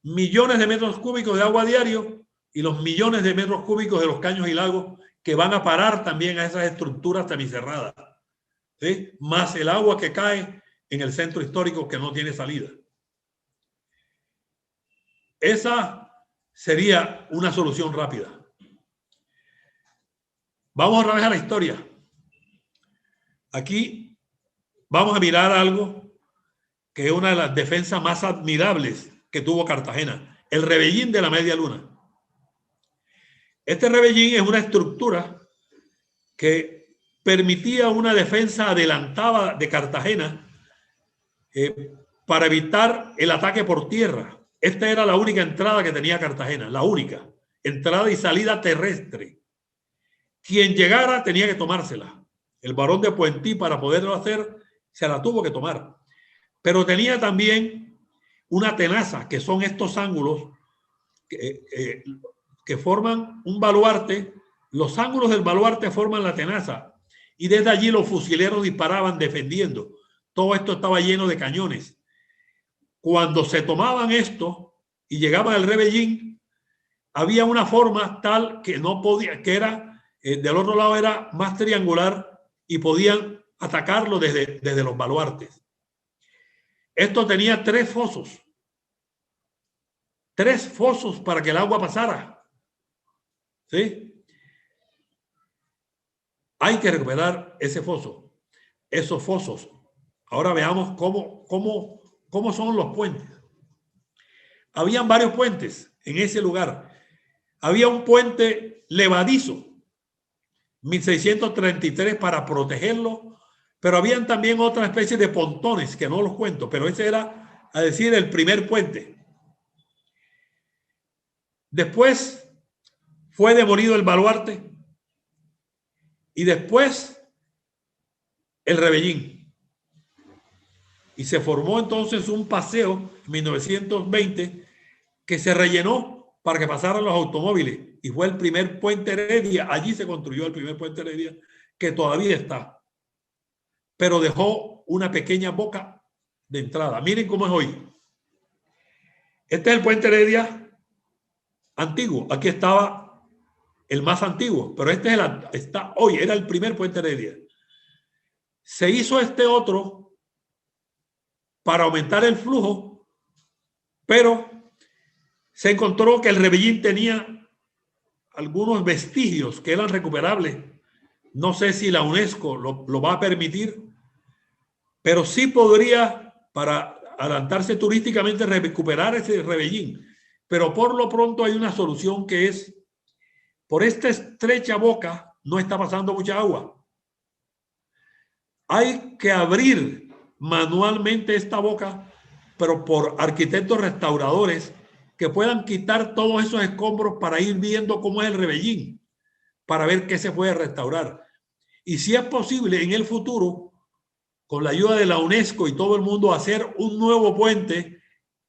millones de metros cúbicos de agua diario y los millones de metros cúbicos de los caños y lagos que van a parar también a esas estructuras semicerradas, ¿sí? Más el agua que cae en el centro histórico que no tiene salida. Esa sería una solución rápida. Vamos otra vez a la historia. Aquí vamos a mirar algo que es una de las defensas más admirables que tuvo Cartagena, el rebellín de la media luna. Este rebellín es una estructura que permitía una defensa adelantada de Cartagena para evitar el ataque por tierra. Esta era la única entrada que tenía Cartagena, la única entrada y salida terrestre. Quien llegara tenía que tomársela. El barón de Puentí, para poderlo hacer, se la tuvo que tomar. Pero tenía también una tenaza, que son estos ángulos que forman un baluarte. Los ángulos del baluarte forman la tenaza. Y desde allí los fusileros disparaban defendiendo. Todo esto estaba lleno de cañones. Cuando se tomaban esto y llegaban al rebellín, había una forma tal que no podía, que era, del otro lado era más triangular y podían atacarlo desde los baluartes. Esto tenía tres fosos para que el agua pasara. ¿Sí? Hay que recuperar ese foso, esos fosos. Ahora veamos cómo son los puentes. Habían varios puentes en ese lugar. Había un puente levadizo, 1633, para protegerlo, pero habían también otra especie de pontones que no los cuento, pero ese era, a decir, el primer puente. Después fue demolido el baluarte y después el rebellín. Y se formó entonces un paseo en 1920 que se rellenó para que pasaran los automóviles y fue el primer puente Heredia. Allí se construyó el primer puente Heredia, que todavía está, pero dejó una pequeña boca de entrada. Miren cómo es hoy. Este es el puente Heredia antiguo. Aquí estaba el más antiguo, pero este es está hoy, era el primer puente Heredia. Se hizo este otro para aumentar el flujo, pero se encontró que el rebellín tenía algunos vestigios que eran recuperables. No sé si la UNESCO lo va a permitir, pero sí podría, para adelantarse turísticamente, recuperar ese rebellín. Pero por lo pronto hay una solución, que es, por esta estrecha boca no está pasando mucha agua. Hay que abrir manualmente esta boca, pero por arquitectos restauradores que puedan quitar todos esos escombros para ir viendo cómo es el rebellín. para ver qué se puede restaurar. Y si es posible en el futuro, con la ayuda de la UNESCO y todo el mundo, hacer un nuevo puente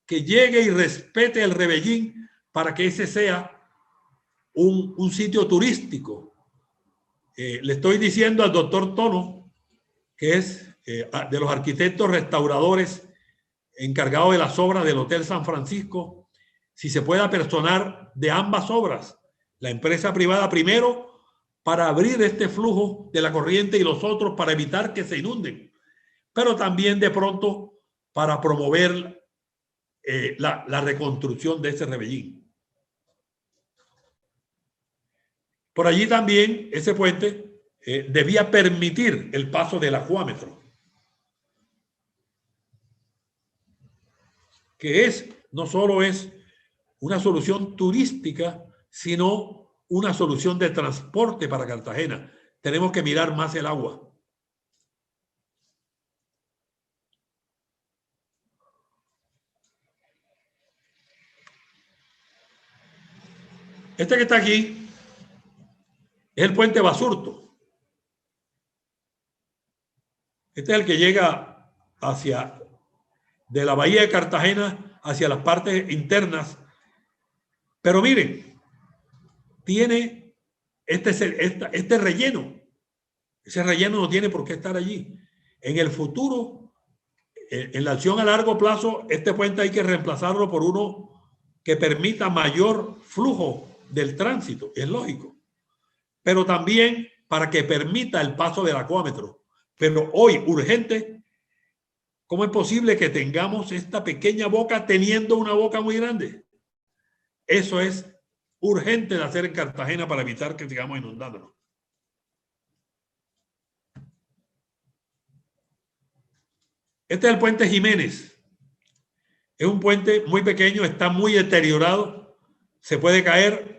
que llegue y respete el Rebellín para que ese sea un sitio turístico. Le estoy diciendo al doctor Tono, que es de los arquitectos restauradores encargado de las obras del Hotel San Francisco, si se puede apersonar de ambas obras, la empresa privada primero para abrir este flujo de la corriente y los otros para evitar que se inunden, pero también de pronto para promover la reconstrucción de ese Rebellín. Por allí también ese puente debía permitir el paso del acuámetro, que no solo es una solución turística, sino una solución de transporte para Cartagena. Tenemos que mirar más el agua. Este que está aquí es el puente Basurto. Este es el que llega de la bahía de Cartagena hacia las partes internas. Pero miren, tiene este relleno. Ese relleno no tiene por qué estar allí. En el futuro, en la acción a largo plazo, este puente hay que reemplazarlo por uno que permita mayor flujo del tránsito, es lógico. Pero también para que permita el paso del acuámetro. Pero hoy, urgente, ¿cómo es posible que tengamos esta pequeña boca teniendo una boca muy grande? Eso es urgente de hacer en Cartagena para evitar que sigamos inundándonos. Este es el puente Jiménez. Es un puente muy pequeño, está muy deteriorado, se puede caer.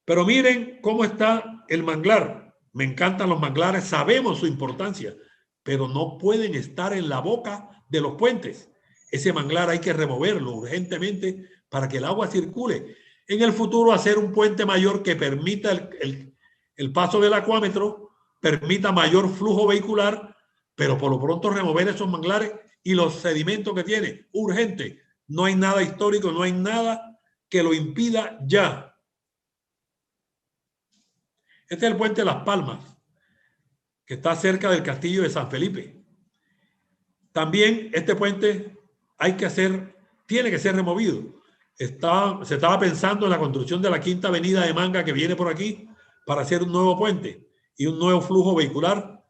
Pero miren cómo está el manglar. Me encantan los manglares, sabemos su importancia, pero no pueden estar en la boca de los puentes. Ese manglar hay que removerlo urgentemente para que el agua circule. En el futuro hacer un puente mayor que permita el paso del acuámetro, permita mayor flujo vehicular, pero por lo pronto remover esos manglares y los sedimentos que tiene. Urgente. No hay nada histórico, no hay nada que lo impida ya. Este es el puente de Las Palmas, que está cerca del castillo de San Felipe. También este puente tiene que ser removido. Se estaba pensando en la construcción de la quinta avenida de Manga que viene por aquí para hacer un nuevo puente y un nuevo flujo vehicular.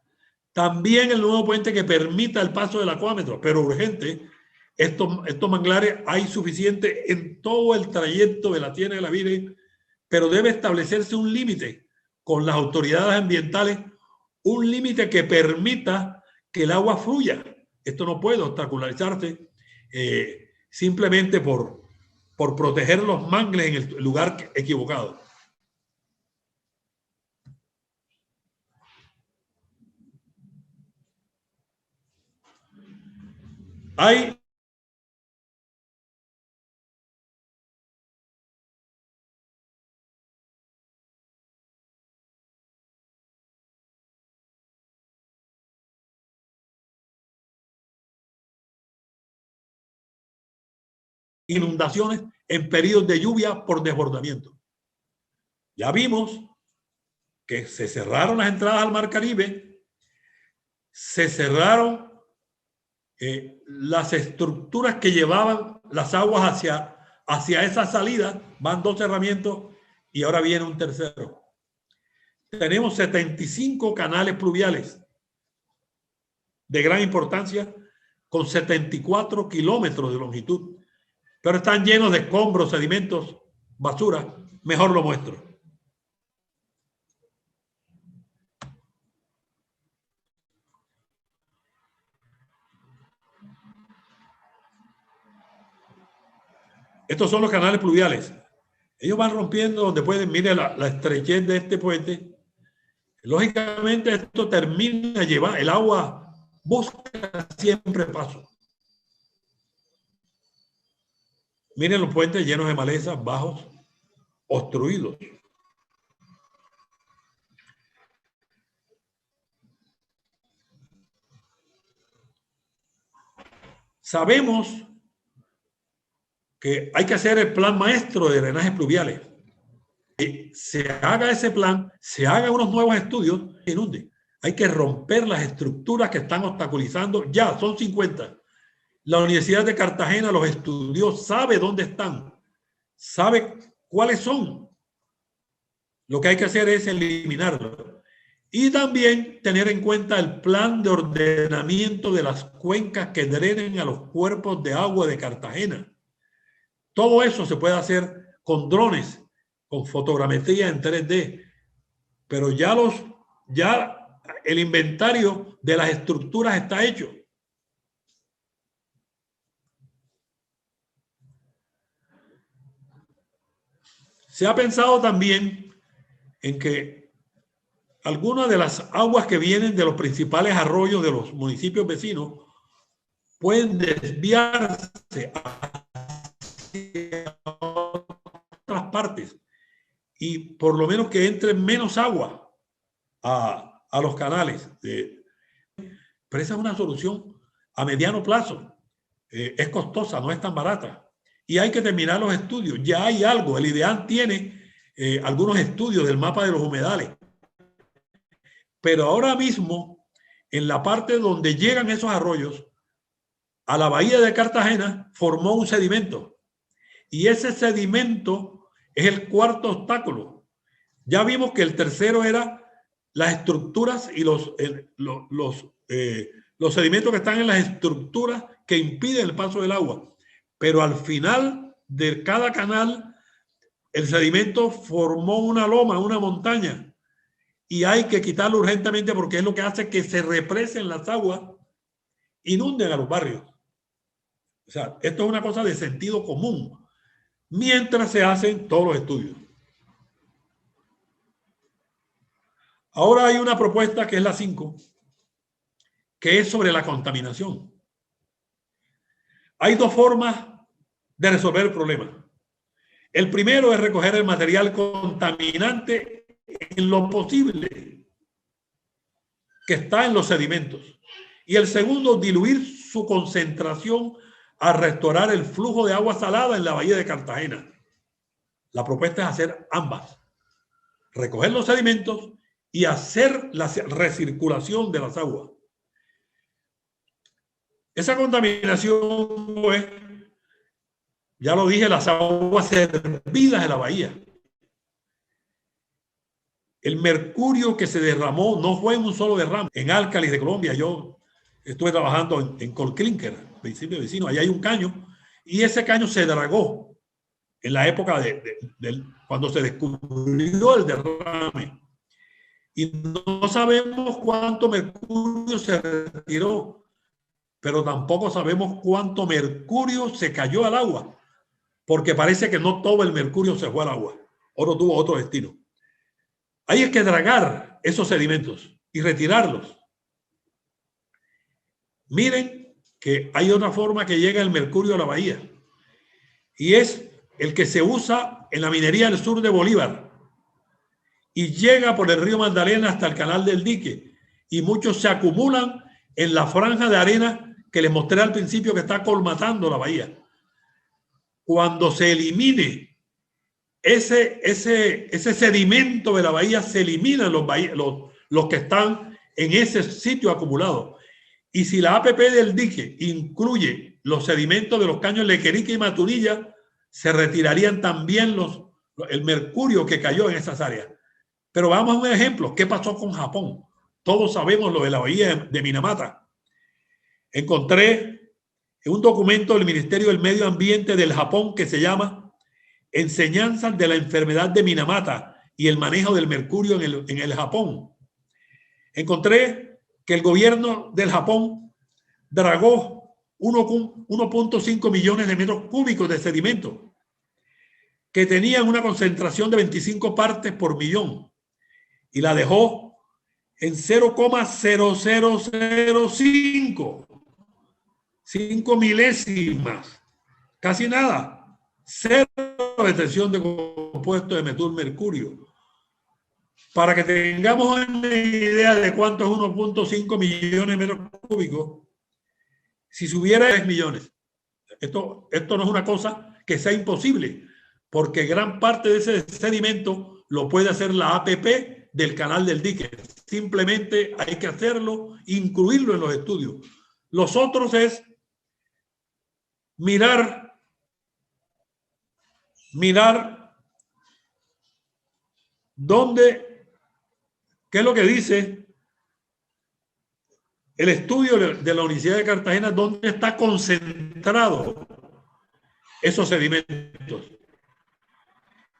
También el nuevo puente que permita el paso del acuámetro, pero urgente. Estos manglares hay suficiente en todo el trayecto de la Tienda de la Virgen, pero debe establecerse un límite con las autoridades ambientales, un límite que permita que el agua fluya. Esto no puede obstaculizarse simplemente por proteger los mangles en el lugar equivocado. Hay inundaciones en periodos de lluvia por desbordamiento. Ya vimos que se cerraron las entradas al Mar Caribe, se cerraron las estructuras que llevaban las aguas hacia esa salida, van 2 cerramientos y ahora viene un tercero. Tenemos 75 canales pluviales de gran importancia con 74 kilómetros de longitud, pero están llenos de escombros, sedimentos, basura. Mejor lo muestro. Estos son los canales pluviales. Ellos van rompiendo donde pueden. Mire la estrechez de este puente. Lógicamente esto termina llevar el agua, busca siempre paso. Miren los puentes llenos de malezas, bajos, obstruidos. Sabemos que hay que hacer el plan maestro de drenajes pluviales. Que se haga ese plan, se hagan unos nuevos estudios, inunde. Hay que romper las estructuras que están obstaculizando. Ya, son 50. La Universidad de Cartagena los estudió, sabe dónde están, sabe cuáles son. Lo que hay que hacer es eliminarlo. Y también tener en cuenta el plan de ordenamiento de las cuencas que drenen a los cuerpos de agua de Cartagena. Todo eso se puede hacer con drones, con fotogrametría en 3D, pero ya el inventario de las estructuras está hecho. Se ha pensado también en que algunas de las aguas que vienen de los principales arroyos de los municipios vecinos pueden desviarse hacia otras partes y por lo menos que entre menos agua a los canales. Pero esa es una solución a mediano plazo. Es costosa, no es tan barata. Y hay que terminar los estudios. Ya hay algo. El IDEAN tiene algunos estudios del mapa de los humedales. Pero ahora mismo, en la parte donde llegan esos arroyos, a la bahía de Cartagena formó un sedimento. Y ese sedimento es el cuarto obstáculo. Ya vimos que el tercero era las estructuras y los sedimentos que están en las estructuras que impiden el paso del agua. Pero al final de cada canal, el sedimento formó una loma, una montaña, y hay que quitarlo urgentemente porque es lo que hace que se represen las aguas, inunden a los barrios. O sea, esto es una cosa de sentido común, mientras se hacen todos los estudios. Ahora hay una propuesta que es la 5, que es sobre la contaminación. Hay dos formas de resolver el problema. El primero es recoger el material contaminante en lo posible que está en los sedimentos. Y el segundo, diluir su concentración a restaurar el flujo de agua salada en la bahía de Cartagena. La propuesta es hacer ambas. Recoger los sedimentos y hacer la recirculación de las aguas. Esa contaminación, pues, ya lo dije, las aguas hervidas de la bahía. El mercurio que se derramó no fue en un solo derrame. En Álcalis de Colombia, yo estuve trabajando en Colclinker, municipio vecino, allá hay un caño, y ese caño se dragó en la época cuando se descubrió el derrame. Y no sabemos cuánto mercurio se retiró, pero tampoco sabemos cuánto mercurio se cayó al agua, porque parece que no todo el mercurio se fue al agua, otro tuvo otro destino. Hay que dragar esos sedimentos y retirarlos. Miren que hay otra forma que llega el mercurio a la bahía, y es el que se usa en la minería del sur de Bolívar y llega por el río Magdalena hasta el canal del Dique, y muchos se acumulan en la franja de arena que les mostré al principio que está colmatando la bahía. Cuando se elimine ese sedimento de la bahía, se eliminan los que están en ese sitio acumulado. Y si la APP del dique incluye los sedimentos de los caños Lequerique y Maturilla, se retirarían también el mercurio que cayó en esas áreas. Pero vamos a un ejemplo. ¿Qué pasó con Japón? Todos sabemos lo de la bahía de Minamata. Encontré un documento del Ministerio del Medio Ambiente del Japón que se llama Enseñanzas de la enfermedad de Minamata y el manejo del mercurio en el Japón. Encontré que el gobierno del Japón dragó 1.5 millones de metros cúbicos de sedimento que tenían una concentración de 25 partes por millón y la dejó en 0,0005. 5 milésimas, casi nada, cero detención de compuestos de metilmercurio. Para que tengamos una idea de cuánto es 1.5 millones de metros cúbicos, si subiera 3 millones. Esto no es una cosa que sea imposible, porque gran parte de ese sedimento lo puede hacer la APP del canal del dique. Simplemente hay que hacerlo, incluirlo en los estudios. Los otros es mirar dónde, qué es lo que dice el estudio de la Universidad de Cartagena, dónde está concentrado esos sedimentos.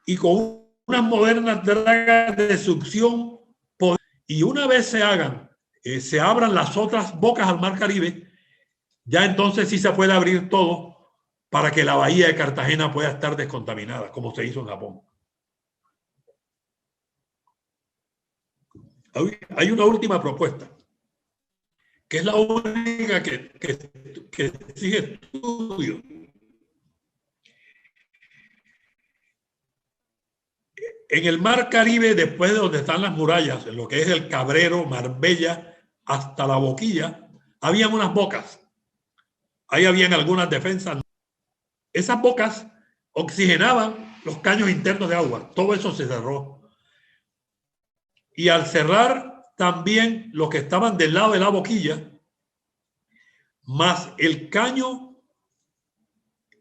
Y con unas modernas dragas de succión, y una vez se abran las otras bocas al Mar Caribe, ya entonces sí se puede abrir todo para que la bahía de Cartagena pueda estar descontaminada, como se hizo en Japón. Hay una última propuesta, que es la única que sigue estudio. En el Mar Caribe, después de donde están las murallas, en lo que es el Cabrero, Marbella, hasta la Boquilla, habían unas bocas. Ahí habían algunas defensas. Esas bocas oxigenaban los caños internos de agua. Todo eso se cerró. Y al cerrar también los que estaban del lado de la Boquilla, más el caño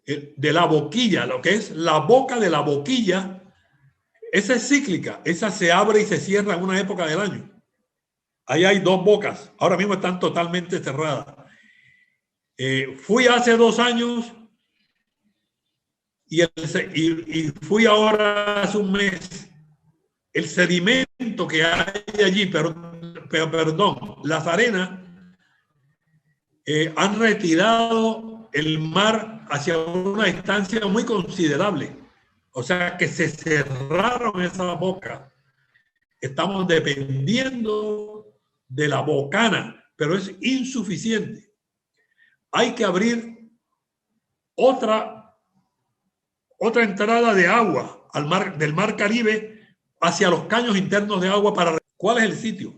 de la Boquilla, lo que es la boca de la Boquilla, esa es cíclica, esa se abre y se cierra en una época del año. Ahí hay dos bocas, ahora mismo están totalmente cerradas. Fui hace 2 años y fui ahora hace un mes. El sedimento que hay allí, perdón, las arenas han retirado el mar hacia una distancia muy considerable. O sea que se cerraron esas bocas. Estamos dependiendo de la bocana, pero es insuficiente. Hay que abrir otra entrada de agua del Mar Caribe hacia los caños internos de agua para... ¿Cuál es el sitio?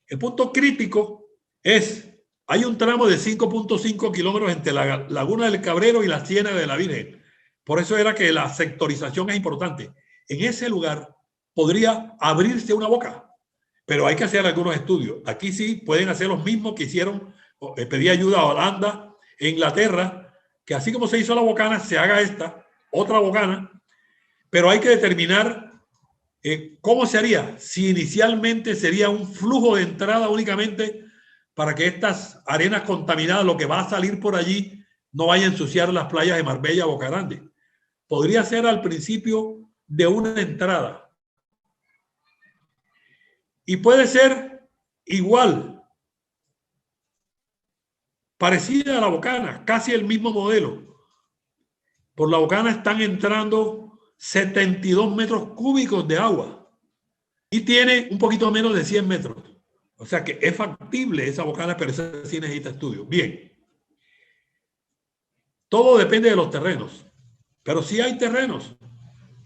El punto crítico es, hay un tramo de 5.5 kilómetros entre la Laguna del Cabrero y la Ciénaga de la Virgen. Por eso era que la sectorización es importante. En ese lugar podría abrirse una boca, pero hay que hacer algunos estudios. Aquí sí pueden hacer los mismos que hicieron, pedí ayuda a Holanda e Inglaterra, que así como se hizo la bocana, se haga otra bocana, pero hay que determinar cómo se haría. Si inicialmente sería un flujo de entrada únicamente para que estas arenas contaminadas, lo que va a salir por allí, no vaya a ensuciar las playas de Marbella o Boca Grande. Podría ser al principio de una entrada. Y puede ser igual, parecida a la bocana, casi el mismo modelo. Por la bocana están entrando 72 metros cúbicos de agua y tiene un poquito menos de 100 metros. O sea que es factible esa bocana, pero esa sí necesita estudio. Bien. Todo depende de los terrenos. Pero sí hay terrenos.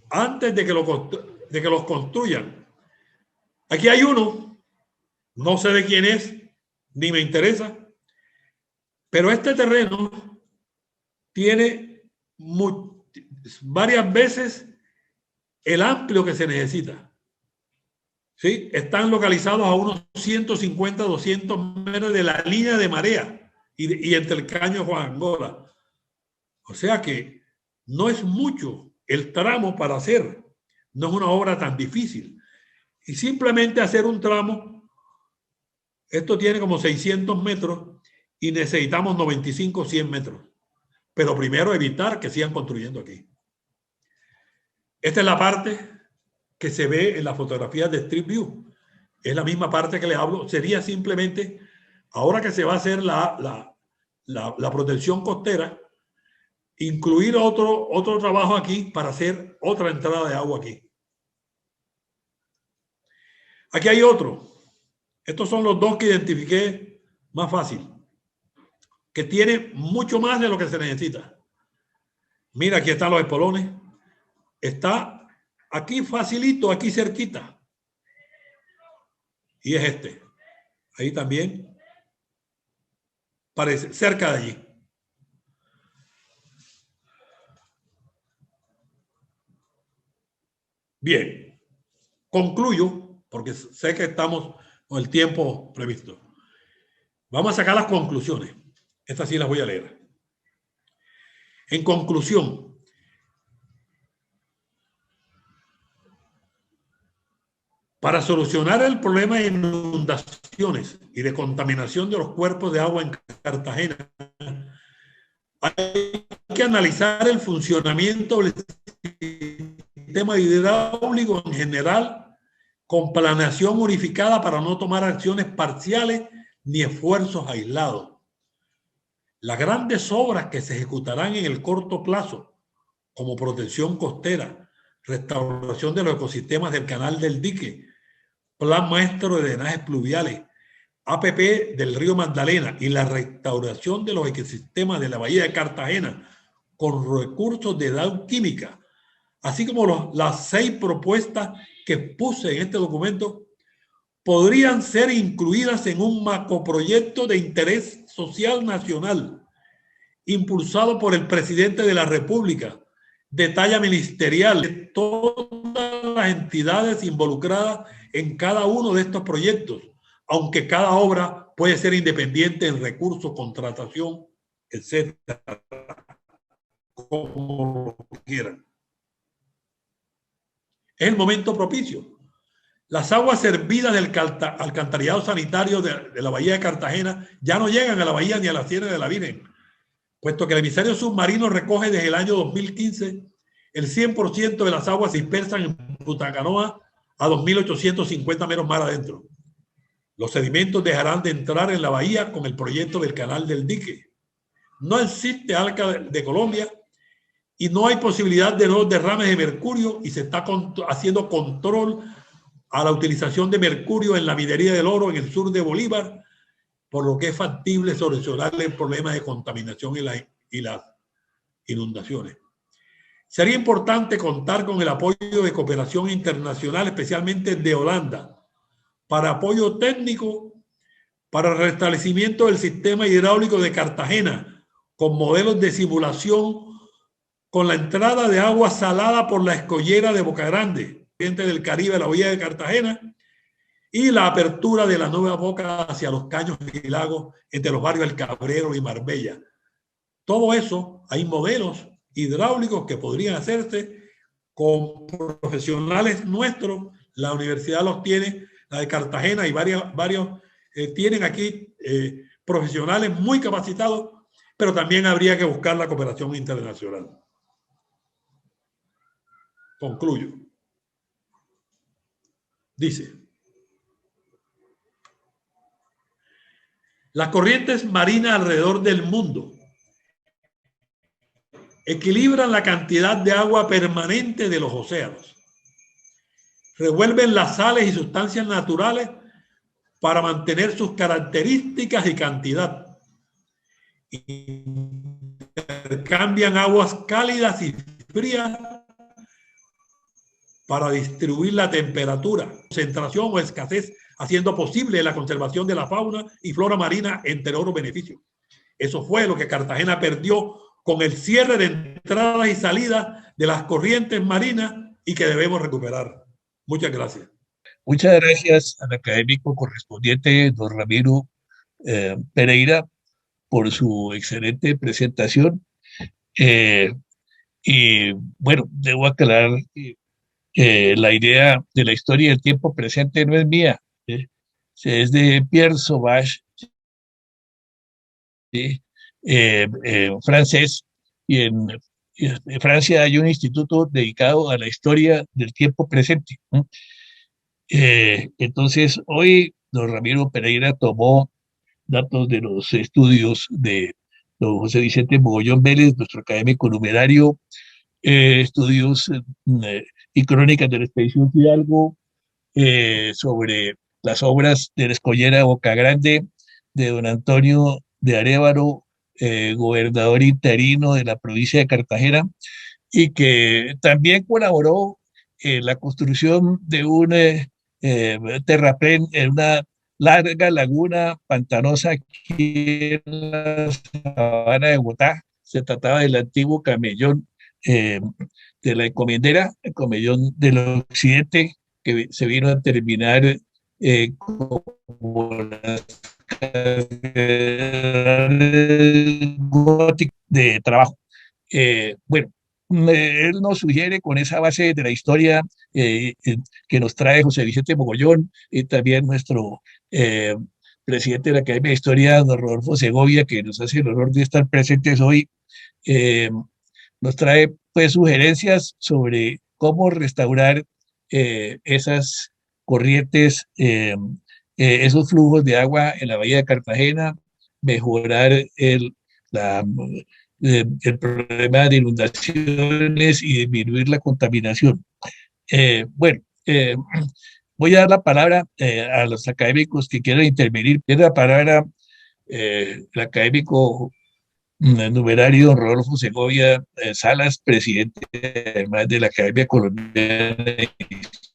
Antes de que los construyan. Aquí hay uno. No sé de quién es, ni me interesa. Pero este terreno tiene varias veces el amplio que se necesita. ¿Sí? Están localizados a unos 150, 200 metros de la línea de marea y entre el caño Juan Angola. O sea que no es mucho el tramo para hacer. No es una obra tan difícil. Y simplemente hacer un tramo, esto tiene como 600 metros y necesitamos 95, 100 metros. Pero primero evitar que sigan construyendo aquí. Esta es la parte que se ve en las fotografías de Street View. Es la misma parte que le hablo. Sería simplemente, ahora que se va a hacer la protección costera, incluir otro trabajo aquí para hacer otra entrada de agua aquí. Aquí hay otro. Estos son los dos que identifiqué más fácil, que tiene mucho más de lo que se necesita. Mira, aquí están los espolones. Está aquí facilito, aquí cerquita. Y es este. Ahí también. parece, cerca de allí. Bien, concluyo, porque sé que estamos con el tiempo previsto. Vamos a sacar las conclusiones. Estas sí las voy a leer. En conclusión, para solucionar el problema de inundaciones y de contaminación de los cuerpos de agua en Cartagena, hay que analizar el funcionamiento del sistema hidráulico en general con planeación unificada para no tomar acciones parciales ni esfuerzos aislados. Las grandes obras que se ejecutarán en el corto plazo, como protección costera, restauración de los ecosistemas del canal del dique, plan maestro de drenajes pluviales, APP del río Magdalena y la restauración de los ecosistemas de la bahía de Cartagena con recursos de edad química, así como las 6 propuestas que puse en este documento, podrían ser incluidas en un macroproyecto de interés social nacional, impulsado por el presidente de la República, de talla ministerial, de todas las entidades involucradas en cada uno de estos proyectos, aunque cada obra puede ser independiente en recursos, contratación, etcétera, como quieran. Es el momento propicio. Las aguas servidas del alcantarillado sanitario de la bahía de Cartagena ya no llegan a la bahía ni a la Sierra de la Virgen, puesto que el emisario submarino recoge desde el año 2015 el 100% de las aguas se dispersan en Punta Canoa a 2.850 metros mar adentro. Los sedimentos dejarán de entrar en la bahía con el proyecto del canal del dique. No existe ALCA de Colombia y no hay posibilidad de nuevos derrames de mercurio y se está haciendo control a la utilización de mercurio en la minería del oro en el sur de Bolívar, por lo que es factible solucionar el problema de contaminación y las inundaciones. Sería importante contar con el apoyo de cooperación internacional, especialmente de Holanda, para apoyo técnico para el restablecimiento del sistema hidráulico de Cartagena, con modelos de simulación, con la entrada de agua salada por la escollera de Boca Grande, del Caribe, la bahía de Cartagena, y la apertura de la nueva boca hacia los caños y lagos entre los barrios El Cabrero y Marbella. Todo eso, hay modelos hidráulicos que podrían hacerse con profesionales nuestros. La universidad los tiene, la de Cartagena y varios tienen aquí profesionales muy capacitados, pero también habría que buscar la cooperación internacional. Concluyo. Dice: las corrientes marinas alrededor del mundo equilibran la cantidad de agua permanente de los océanos, revuelven las sales y sustancias naturales para mantener sus características y cantidad, intercambian aguas cálidas y frías para distribuir la temperatura, concentración o escasez, haciendo posible la conservación de la fauna y flora marina, entre otros beneficios. Eso fue lo que Cartagena perdió con el cierre de entradas y salidas de las corrientes marinas y que debemos recuperar. Muchas gracias. Muchas gracias al académico correspondiente, don Ramiro Pereira, por su excelente presentación. Y bueno, debo aclarar la idea de la historia del tiempo presente no es mía, es de Pierre Sauvage, francés, y en Francia hay un instituto dedicado a la historia del tiempo presente. Entonces, hoy don Ramiro Pereira tomó datos de los estudios de don José Vicente Mogollón Vélez, nuestro académico numerario, estudios y crónicas de la expedición Fidalgo, sobre las obras de la escollera Boca Grande de don Antonio de Arévaro, gobernador interino de la provincia de Cartagena, y que también colaboró en la construcción de un terraplén, en una larga laguna pantanosa aquí en la sabana de Bogotá. Se trataba del antiguo camellón de la encomendera, el camellón del occidente, que se vino a terminar como las góticas de trabajo. Bueno, él nos sugiere con esa base de la historia que nos trae José Vicente Mogollón y también nuestro eh, presidente de la Academia de Historia, don Rodolfo Segovia, que nos hace el honor de estar presentes hoy, eh, nos trae pues sugerencias sobre cómo restaurar esas corrientes, esos flujos de agua en la bahía de Cartagena, mejorar el problema de inundaciones y disminuir la contaminación. Bueno, voy a dar la palabra a los académicos que quieran intervenir. Tiene la palabra el académico numerario don Rodolfo Segovia Salas, presidente además de la Academia Colombiana de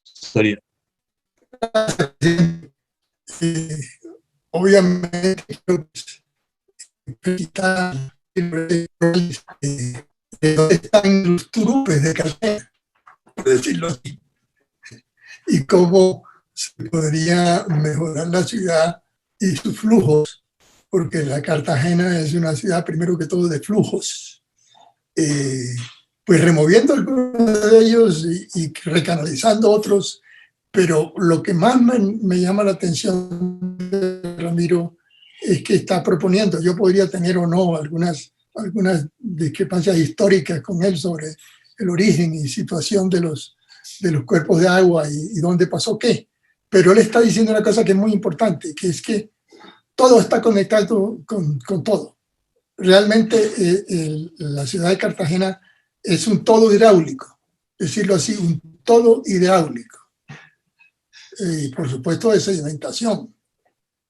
Historia. Obviamente, de dónde están los turupes de Cartagena, por decirlo así, y cómo se podría mejorar la ciudad y sus flujos, porque la Cartagena es una ciudad, primero que todo, de flujos. Pues removiendo algunos de ellos y recanalizando otros, pero lo que más me llama la atención de Ramiro es que está proponiendo, yo podría tener o no algunas discrepancias históricas con él sobre el origen y situación de los cuerpos de agua y dónde pasó qué, pero él está diciendo una cosa que es muy importante, que es que todo está conectado con todo. Realmente la ciudad de Cartagena es un todo hidráulico, decirlo así, un todo hidráulico. Y por supuesto de sedimentación,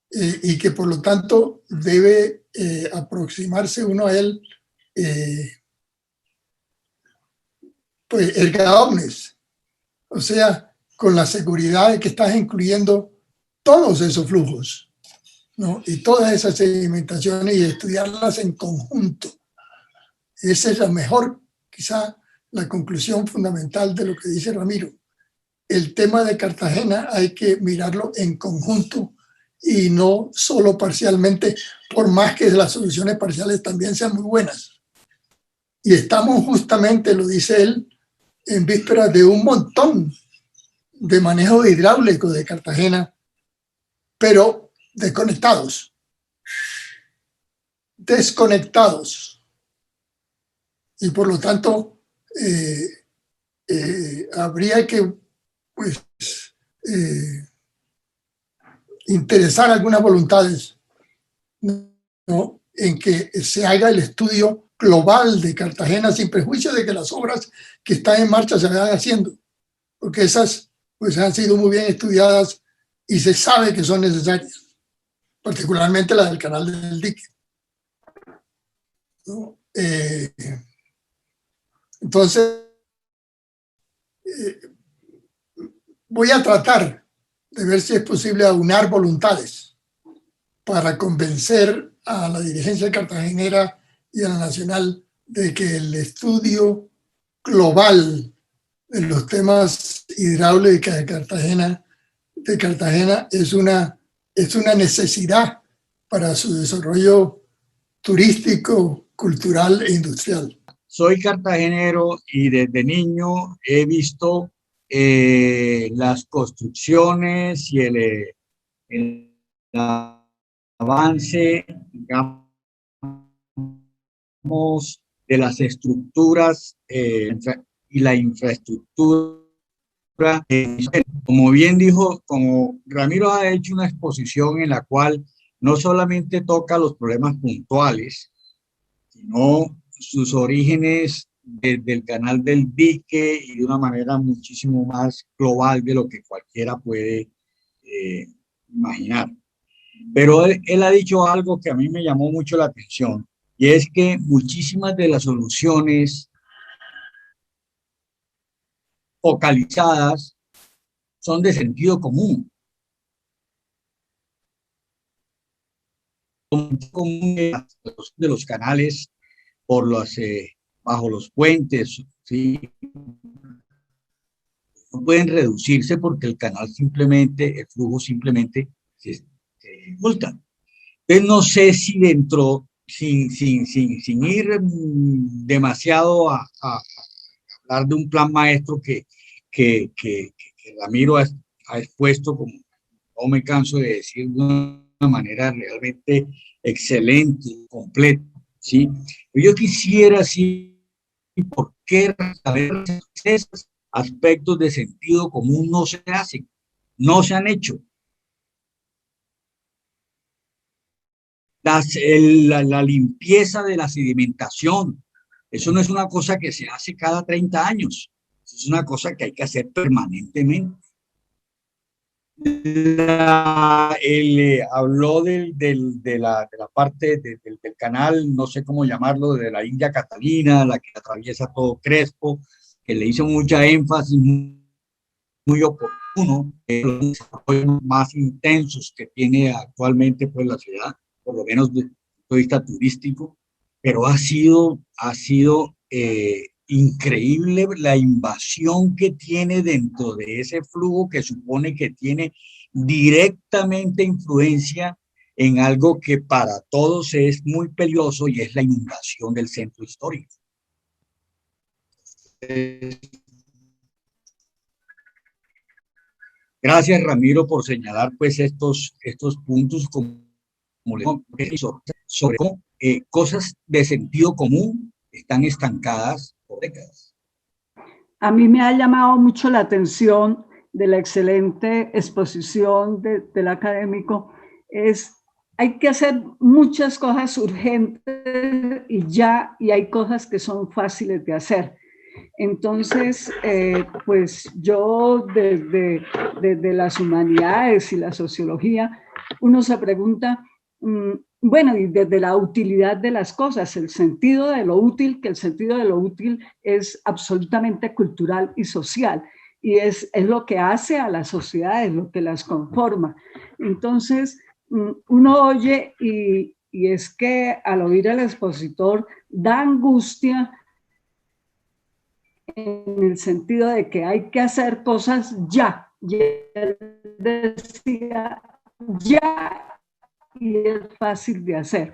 y que por lo tanto debe aproximarse uno a él pues erga omnes, o sea, con la seguridad de que estás incluyendo todos esos flujos, ¿no? Y todas esas sedimentaciones y estudiarlas en conjunto. Esa es la mejor, quizá, la conclusión fundamental de lo que dice Ramiro. El tema de Cartagena hay que mirarlo en conjunto y no solo parcialmente, por más que las soluciones parciales también sean muy buenas. Y estamos justamente, lo dice él, en vísperas de un montón de manejo hidráulico de Cartagena, pero desconectados. Y por lo tanto, habría que pues, interesar algunas voluntades, ¿no? En que se haga el estudio global de Cartagena sin prejuicio de que las obras que están en marcha se vayan haciendo, porque esas pues han sido muy bien estudiadas y se sabe que son necesarias, particularmente la del canal del dique, ¿no? Entonces, voy a tratar de ver si es posible aunar voluntades para convencer a la dirigencia cartagenera y a la nacional de que el estudio global de los temas hidráulicos de Cartagena es una necesidad para su desarrollo turístico, cultural e industrial. Soy cartagenero y desde niño he visto las construcciones y el avance, digamos, de las estructuras y la infraestructura. Como bien dijo, como Ramiro ha hecho una exposición en la cual no solamente toca los problemas puntuales, sino sus orígenes desde el canal del dique y de una manera muchísimo más global de lo que cualquiera puede imaginar. Pero él ha dicho algo que a mí me llamó mucho la atención, y es que muchísimas de las soluciones focalizadas son de sentido común. común de los canales por bajo los puentes, ¿sí? No pueden reducirse porque el canal simplemente, el flujo simplemente se dificulta. Entonces no sé si dentro, sin ir demasiado a hablar de un plan maestro que Ramiro ha expuesto, como no me canso de decir, de una manera realmente excelente, completa, ¿sí? Pero yo quisiera, sí, ¿por qué saber esos aspectos de sentido común no se hacen? No se han hecho. La limpieza de la sedimentación, eso no es una cosa que se hace cada 30 años, es una cosa que hay que hacer permanentemente. Habló de la parte del canal, no sé cómo llamarlo, de la India Catalina, la que atraviesa todo Crespo, que le hizo mucha énfasis, muy oportuno, los desarrollos más intensos que tiene actualmente pues la ciudad, por lo menos desde el punto de vista turístico, pero ha sido increíble la invasión que tiene dentro de ese flujo que supone que tiene directamente influencia en algo que para todos es muy peligroso y es la inundación del centro histórico. Gracias, Ramiro, por señalar pues estos puntos sobre cómo cosas de sentido común están estancadas por décadas. A mí me ha llamado mucho la atención de la excelente exposición del académico, hay que hacer muchas cosas urgentes y hay cosas que son fáciles de hacer. Entonces, pues yo desde las humanidades y la sociología, uno se pregunta, bueno, y desde la utilidad de las cosas, el sentido de lo útil, que el sentido de lo útil es absolutamente cultural y social, y es lo que hace a las sociedades, lo que las conforma. Entonces, uno oye y es que al oír al expositor da angustia en el sentido de que hay que hacer cosas ya. Y él decía, ya, y es fácil de hacer.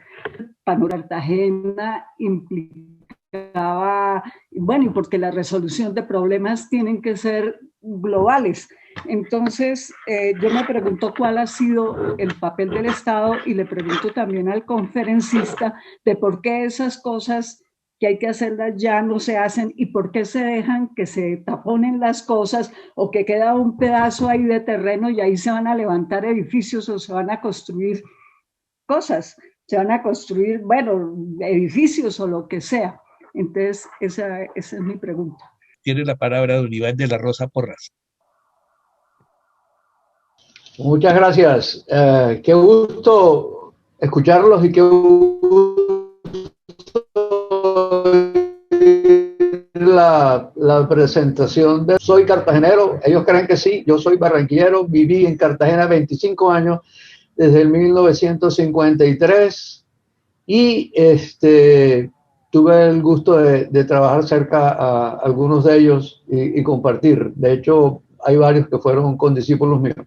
Para Cartagena implicaba, bueno, y porque la resolución de problemas tienen que ser globales. Entonces, yo me pregunto cuál ha sido el papel del Estado y le pregunto también al conferencista de por qué esas cosas que hay que hacerlas ya no se hacen y por qué se dejan que se taponen las cosas o que queda un pedazo ahí de terreno y ahí se van a levantar edificios o se van a construir cosas, se van a construir, bueno, edificios o lo que sea. Entonces, esa es mi pregunta. Tiene la palabra don Iván de la Rosa Porras. Muchas gracias. Qué gusto escucharlos y qué gusto la presentación de soy cartagenero. Ellos creen que sí, yo soy barranquillero, viví en Cartagena 25 años desde el 1953 y tuve el gusto de trabajar cerca a algunos de ellos y compartir. De hecho, hay varios que fueron condiscípulos míos.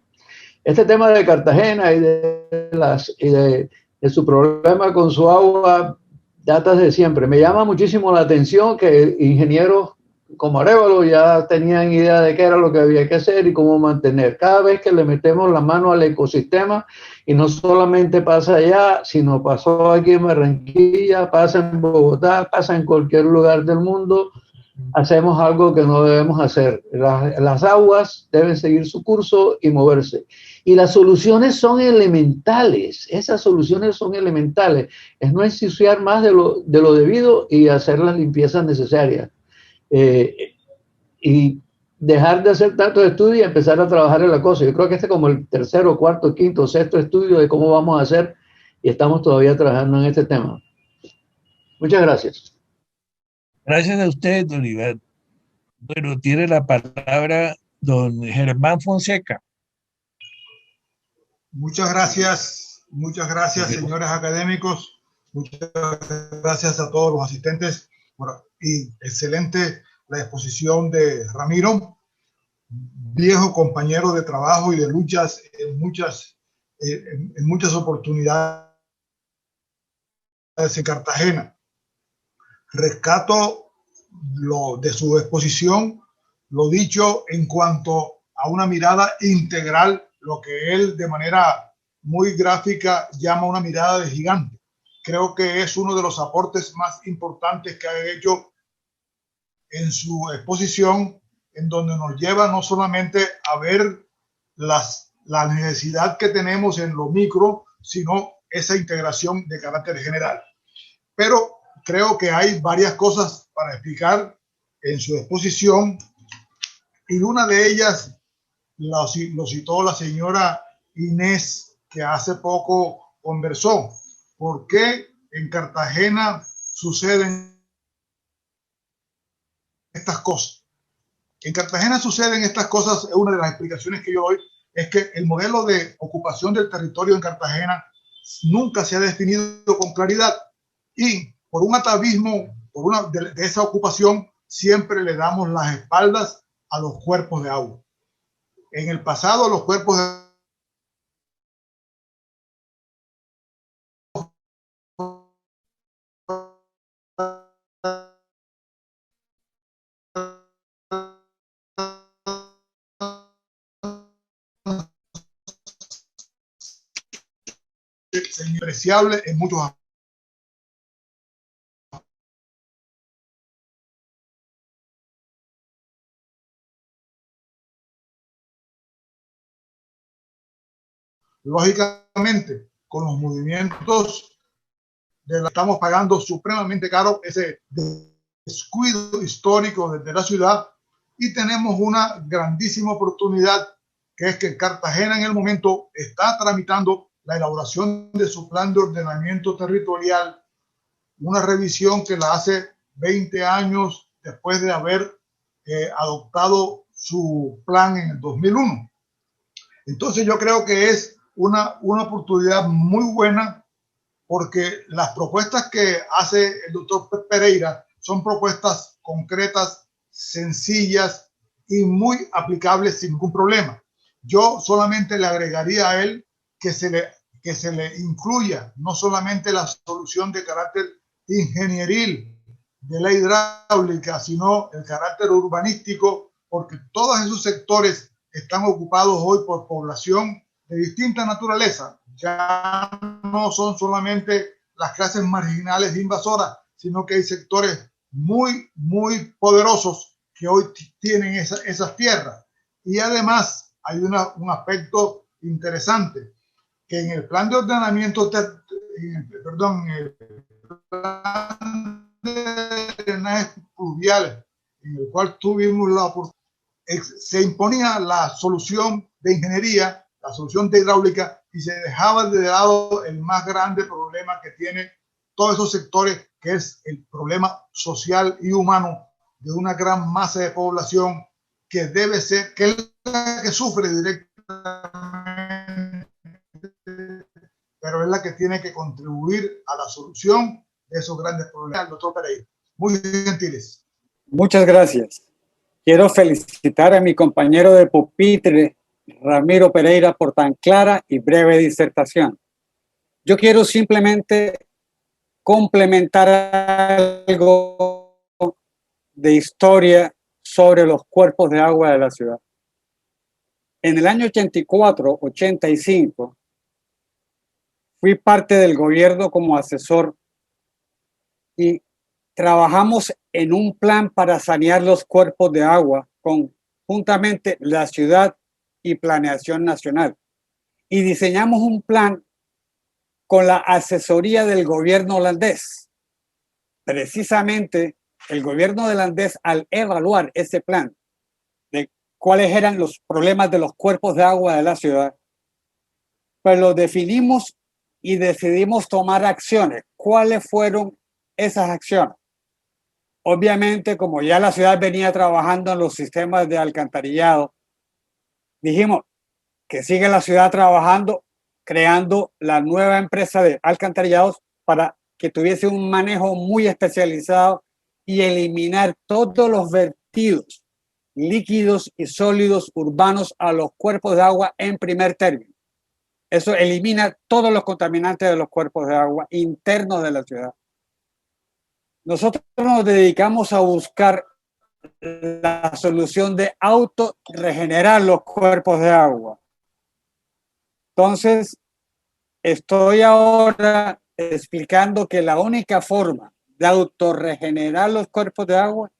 Este tema de Cartagena y de su problema con su agua data de siempre. Me llama muchísimo la atención que ingenieros como Arévalo ya tenían idea de qué era lo que había que hacer y cómo mantener. Cada vez que le metemos la mano al ecosistema, y no solamente pasa allá, sino pasó aquí en Barranquilla, pasa en Bogotá, pasa en cualquier lugar del mundo, hacemos algo que no debemos hacer. Las aguas deben seguir su curso y moverse. Y las soluciones son elementales, esas soluciones son elementales. Es no ensuciar más de lo debido y hacer las limpiezas necesarias. Y dejar de hacer tantos estudios y empezar a trabajar en la cosa. Yo creo que este es como el tercero, cuarto, quinto, sexto estudio de cómo vamos a hacer y estamos todavía trabajando en este tema. Muchas gracias. Gracias a usted, don Iván. Bueno, tiene la palabra don Germán Fonseca. Muchas gracias, Muchas gracias, señores académicos. Muchas gracias a todos los asistentes. Y excelente la exposición de Ramiro, viejo compañero de trabajo y de luchas en muchas oportunidades en Cartagena. Rescato lo de su exposición, lo dicho en cuanto a una mirada integral, lo que él de manera muy gráfica llama una mirada de gigante. Creo que es uno de los aportes más importantes que ha hecho en su exposición, en donde nos lleva no solamente a ver la necesidad que tenemos en lo micro, sino esa integración de carácter general. Pero creo que hay varias cosas para explicar en su exposición, y una de ellas lo citó la señora Inés, que hace poco conversó. ¿Por qué en Cartagena suceden estas cosas? En Cartagena suceden estas cosas, una de las explicaciones que yo doy es que el modelo de ocupación del territorio en Cartagena nunca se ha definido con claridad, y por un atavismo de esa ocupación siempre le damos las espaldas a los cuerpos de agua. En el pasado los cuerpos de despreciable en muchos aspectos. Lógicamente, con los movimientos estamos pagando supremamente caro ese descuido histórico desde la ciudad, y tenemos una grandísima oportunidad, que es que Cartagena en el momento está tramitando la elaboración de su plan de ordenamiento territorial, una revisión que la hace 20 años después de haber adoptado su plan en el 2001. Entonces yo creo que es una oportunidad muy buena, porque las propuestas que hace el doctor Pereira son propuestas concretas, sencillas y muy aplicables sin ningún problema. Yo solamente le agregaría a él que se le incluya no solamente la solución de carácter ingenieril de la hidráulica, sino el carácter urbanístico, porque todos esos sectores están ocupados hoy por población de distinta naturaleza. Ya no son solamente las clases marginales invasoras, sino que hay sectores muy, muy poderosos que hoy tienen esas tierras. Y además hay un aspecto interesante, que en el plan de ordenamiento, en el plan de drenajes pluviales, en el cual tuvimos la oportunidad, se imponía la solución de ingeniería, la solución de hidráulica, y se dejaba de lado el más grande problema que tiene todos esos sectores, que es el problema social y humano de una gran masa de población que debe ser, que es la que sufre directamente, pero es la que tiene que contribuir a la solución de esos grandes problemas. Doctor Pereira, muy gentiles. Muchas gracias. Quiero felicitar a mi compañero de pupitre, Ramiro Pereira, por tan clara y breve disertación. Yo quiero simplemente complementar algo de historia sobre los cuerpos de agua de la ciudad. En el año 84-85 fui parte del gobierno como asesor y trabajamos en un plan para sanear los cuerpos de agua conjuntamente la ciudad y Planeación Nacional. Y diseñamos un plan con la asesoría del gobierno holandés. Precisamente el gobierno holandés, al evaluar ese plan de cuáles eran los problemas de los cuerpos de agua de la ciudad, pues lo definimos y decidimos tomar acciones. ¿Cuáles fueron esas acciones? Obviamente, como ya la ciudad venía trabajando en los sistemas de alcantarillado, dijimos que sigue la ciudad trabajando creando la nueva empresa de alcantarillados para que tuviese un manejo muy especializado y eliminar todos los vertidos líquidos y sólidos urbanos a los cuerpos de agua en primer término. Eso elimina todos los contaminantes de los cuerpos de agua internos de la ciudad. Nosotros nos dedicamos a buscar la solución de autorregenerar los cuerpos de agua. Entonces, estoy ahora explicando que la única forma de autorregenerar los cuerpos de agua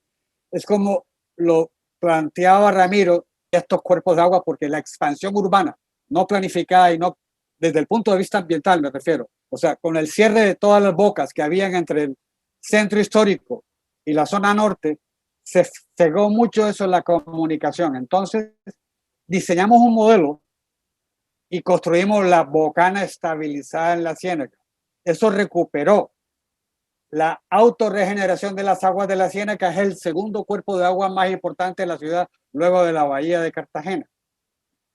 es como lo planteaba Ramiro, estos cuerpos de agua, porque la expansión urbana no planificada y no desde el punto de vista ambiental me refiero, o sea, con el cierre de todas las bocas que habían entre el centro histórico y la zona norte, se cegó mucho eso en la comunicación. Entonces, diseñamos un modelo y construimos la bocana estabilizada en la Ciénaga. Eso recuperó la autorregeneración de las aguas de la Ciénaga, es el segundo cuerpo de agua más importante de la ciudad, luego de la bahía de Cartagena.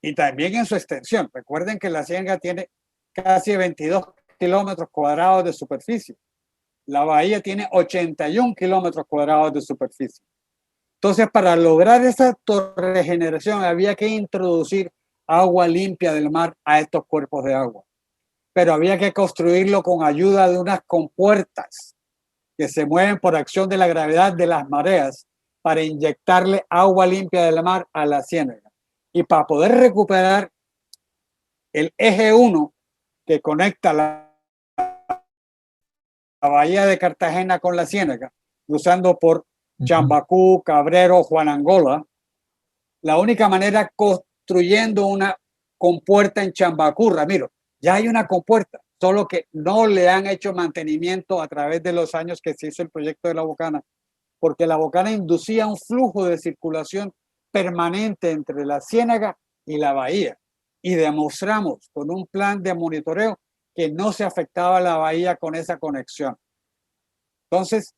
Y también en su extensión. Recuerden que la Ciénaga tiene casi 22 kilómetros cuadrados de superficie. La bahía tiene 81 kilómetros cuadrados de superficie. Entonces, para lograr esa autorregeneración había que introducir agua limpia del mar a estos cuerpos de agua. Pero había que construirlo con ayuda de unas compuertas que se mueven por acción de la gravedad de las mareas para inyectarle agua limpia del mar a la Ciénaga. Y para poder recuperar el eje 1 que conecta la bahía de Cartagena con la Ciénaga, cruzando por Chambacú, Cabrero, Juan Angola, la única manera construyendo una compuerta en Chambacú, Ramiro, ya hay una compuerta, solo que no le han hecho mantenimiento a través de los años que se hizo el proyecto de la Bocana, porque la Bocana inducía un flujo de circulación permanente entre la Ciénaga y la bahía. Y demostramos con un plan de monitoreo que no se afectaba la bahía con esa conexión. Entonces,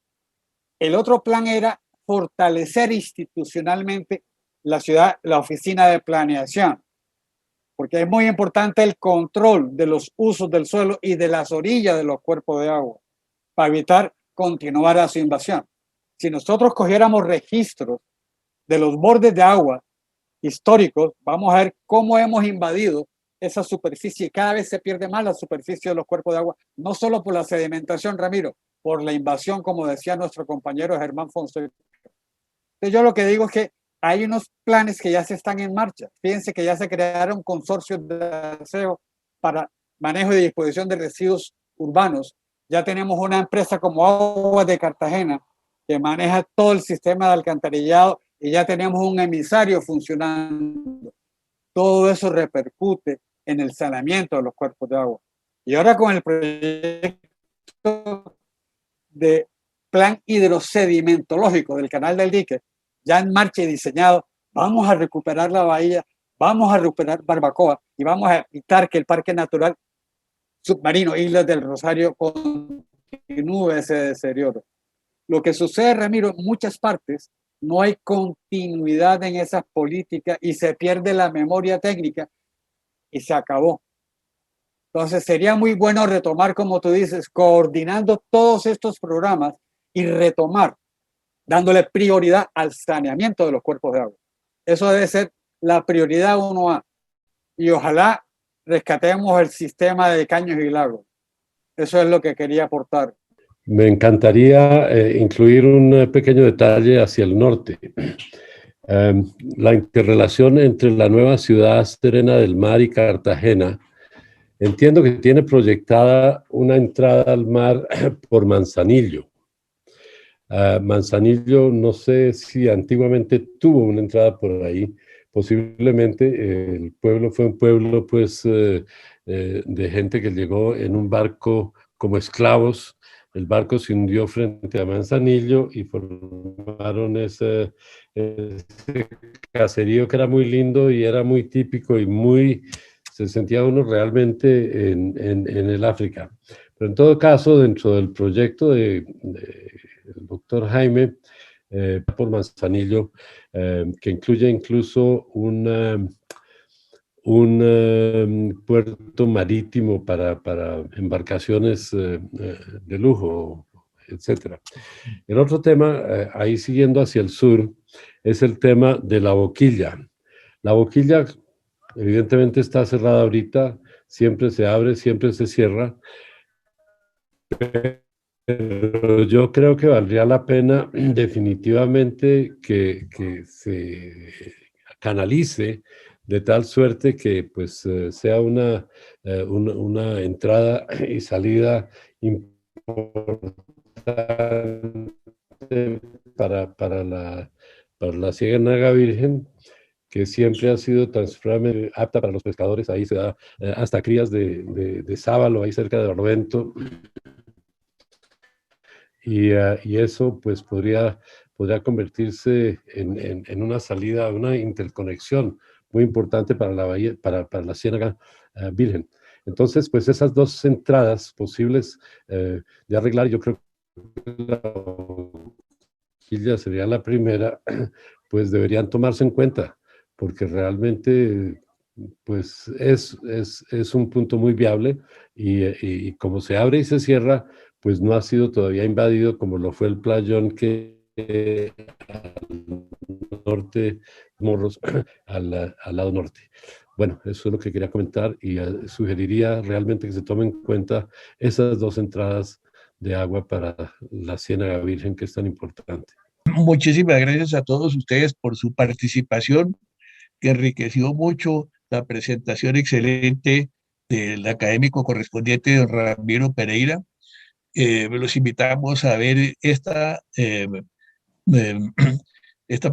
el otro plan era fortalecer institucionalmente la ciudad, la oficina de planeación, porque es muy importante el control de los usos del suelo y de las orillas de los cuerpos de agua, para evitar continuar a su invasión. Si nosotros cogiéramos registros de los bordes de agua históricos, vamos a ver cómo hemos invadido esa superficie. Cada vez se pierde más la superficie de los cuerpos de agua, no solo por la sedimentación, Ramiro, por la invasión, como decía nuestro compañero Germán Fonseca. Entonces yo lo que digo es que hay unos planes que ya se están en marcha. Fíjense que ya se crearon consorcios de aseo para manejo y disposición de residuos urbanos. Ya tenemos una empresa como Aguas de Cartagena que maneja todo el sistema de alcantarillado y ya tenemos un emisario funcionando. Todo eso repercute en el saneamiento de los cuerpos de agua. Y ahora con el proyecto de plan hidrosedimentológico del Canal del Dique, ya en marcha y diseñado, vamos a recuperar la bahía, vamos a recuperar Barbacoa y vamos a evitar que el Parque Natural Submarino Islas del Rosario continúe ese deterioro. Lo que sucede, Ramiro, en muchas partes no hay continuidad en esas políticas y se pierde la memoria técnica y se acabó. Entonces sería muy bueno retomar, como tú dices, coordinando todos estos programas y retomar, dándole prioridad al saneamiento de los cuerpos de agua. Eso debe ser la prioridad 1A. Y ojalá rescatemos el sistema de caños y lagos. Eso es lo que quería aportar. Me encantaría incluir un pequeño detalle hacia el norte. La interrelación entre la nueva ciudad serena del mar y Cartagena. Entiendo que tiene proyectada una entrada al mar por Manzanillo. Manzanillo, no sé si antiguamente tuvo una entrada por ahí. Posiblemente el pueblo fue un pueblo pues, de gente que llegó en un barco como esclavos. El barco se hundió frente a Manzanillo y formaron ese caserío que era muy lindo y era muy típico y muy... se sentía uno realmente en el África. Pero en todo caso, dentro del proyecto del doctor Jaime por Manzanillo, que incluye incluso un un puerto marítimo para embarcaciones de lujo, etcétera. El otro tema, ahí siguiendo hacia el sur, es el tema de la boquilla. La boquilla evidentemente está cerrada ahorita, siempre se abre, siempre se cierra, pero yo creo que valdría la pena definitivamente que se canalice de tal suerte que pues sea una entrada y salida importante para la Ciénaga Virgen, que siempre ha sido tan supremamente apta para los pescadores. Ahí se da hasta crías de sábalo, ahí cerca de Barlovento. Y eso pues podría convertirse en una salida, una interconexión muy importante para la bahía, para la Ciénaga Virgen. Entonces, pues esas dos entradas posibles de arreglar, yo creo que la boquilla sería la primera, pues deberían tomarse en cuenta, porque realmente pues es un punto muy viable y como se abre y se cierra, pues no ha sido todavía invadido como lo fue el playón que al norte, Morros, al lado norte. Bueno, eso es lo que quería comentar y sugeriría realmente que se tomen en cuenta esas dos entradas de agua para la Ciénaga Virgen, que es tan importante. Muchísimas gracias a todos ustedes por su participación, que enriqueció mucho la presentación excelente del académico correspondiente, don Ramiro Pereira. Los invitamos a ver esta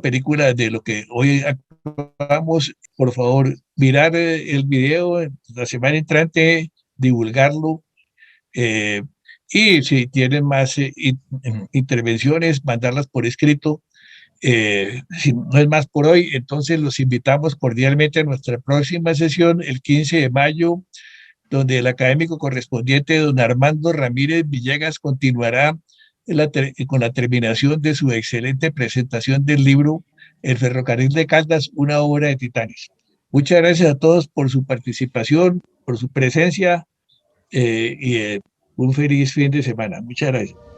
película de lo que hoy actuamos. Por favor, mirar el video la semana entrante, divulgarlo, y si tienen más intervenciones, mandarlas por escrito. Si no es más por hoy, entonces los invitamos cordialmente a nuestra próxima sesión el 15 de mayo, donde el académico correspondiente, don Armando Ramírez Villegas, continuará con la terminación de su excelente presentación del libro El ferrocarril de Caldas, una obra de titanes. Muchas gracias a todos por su participación, por su presencia, y un feliz fin de semana. Muchas gracias.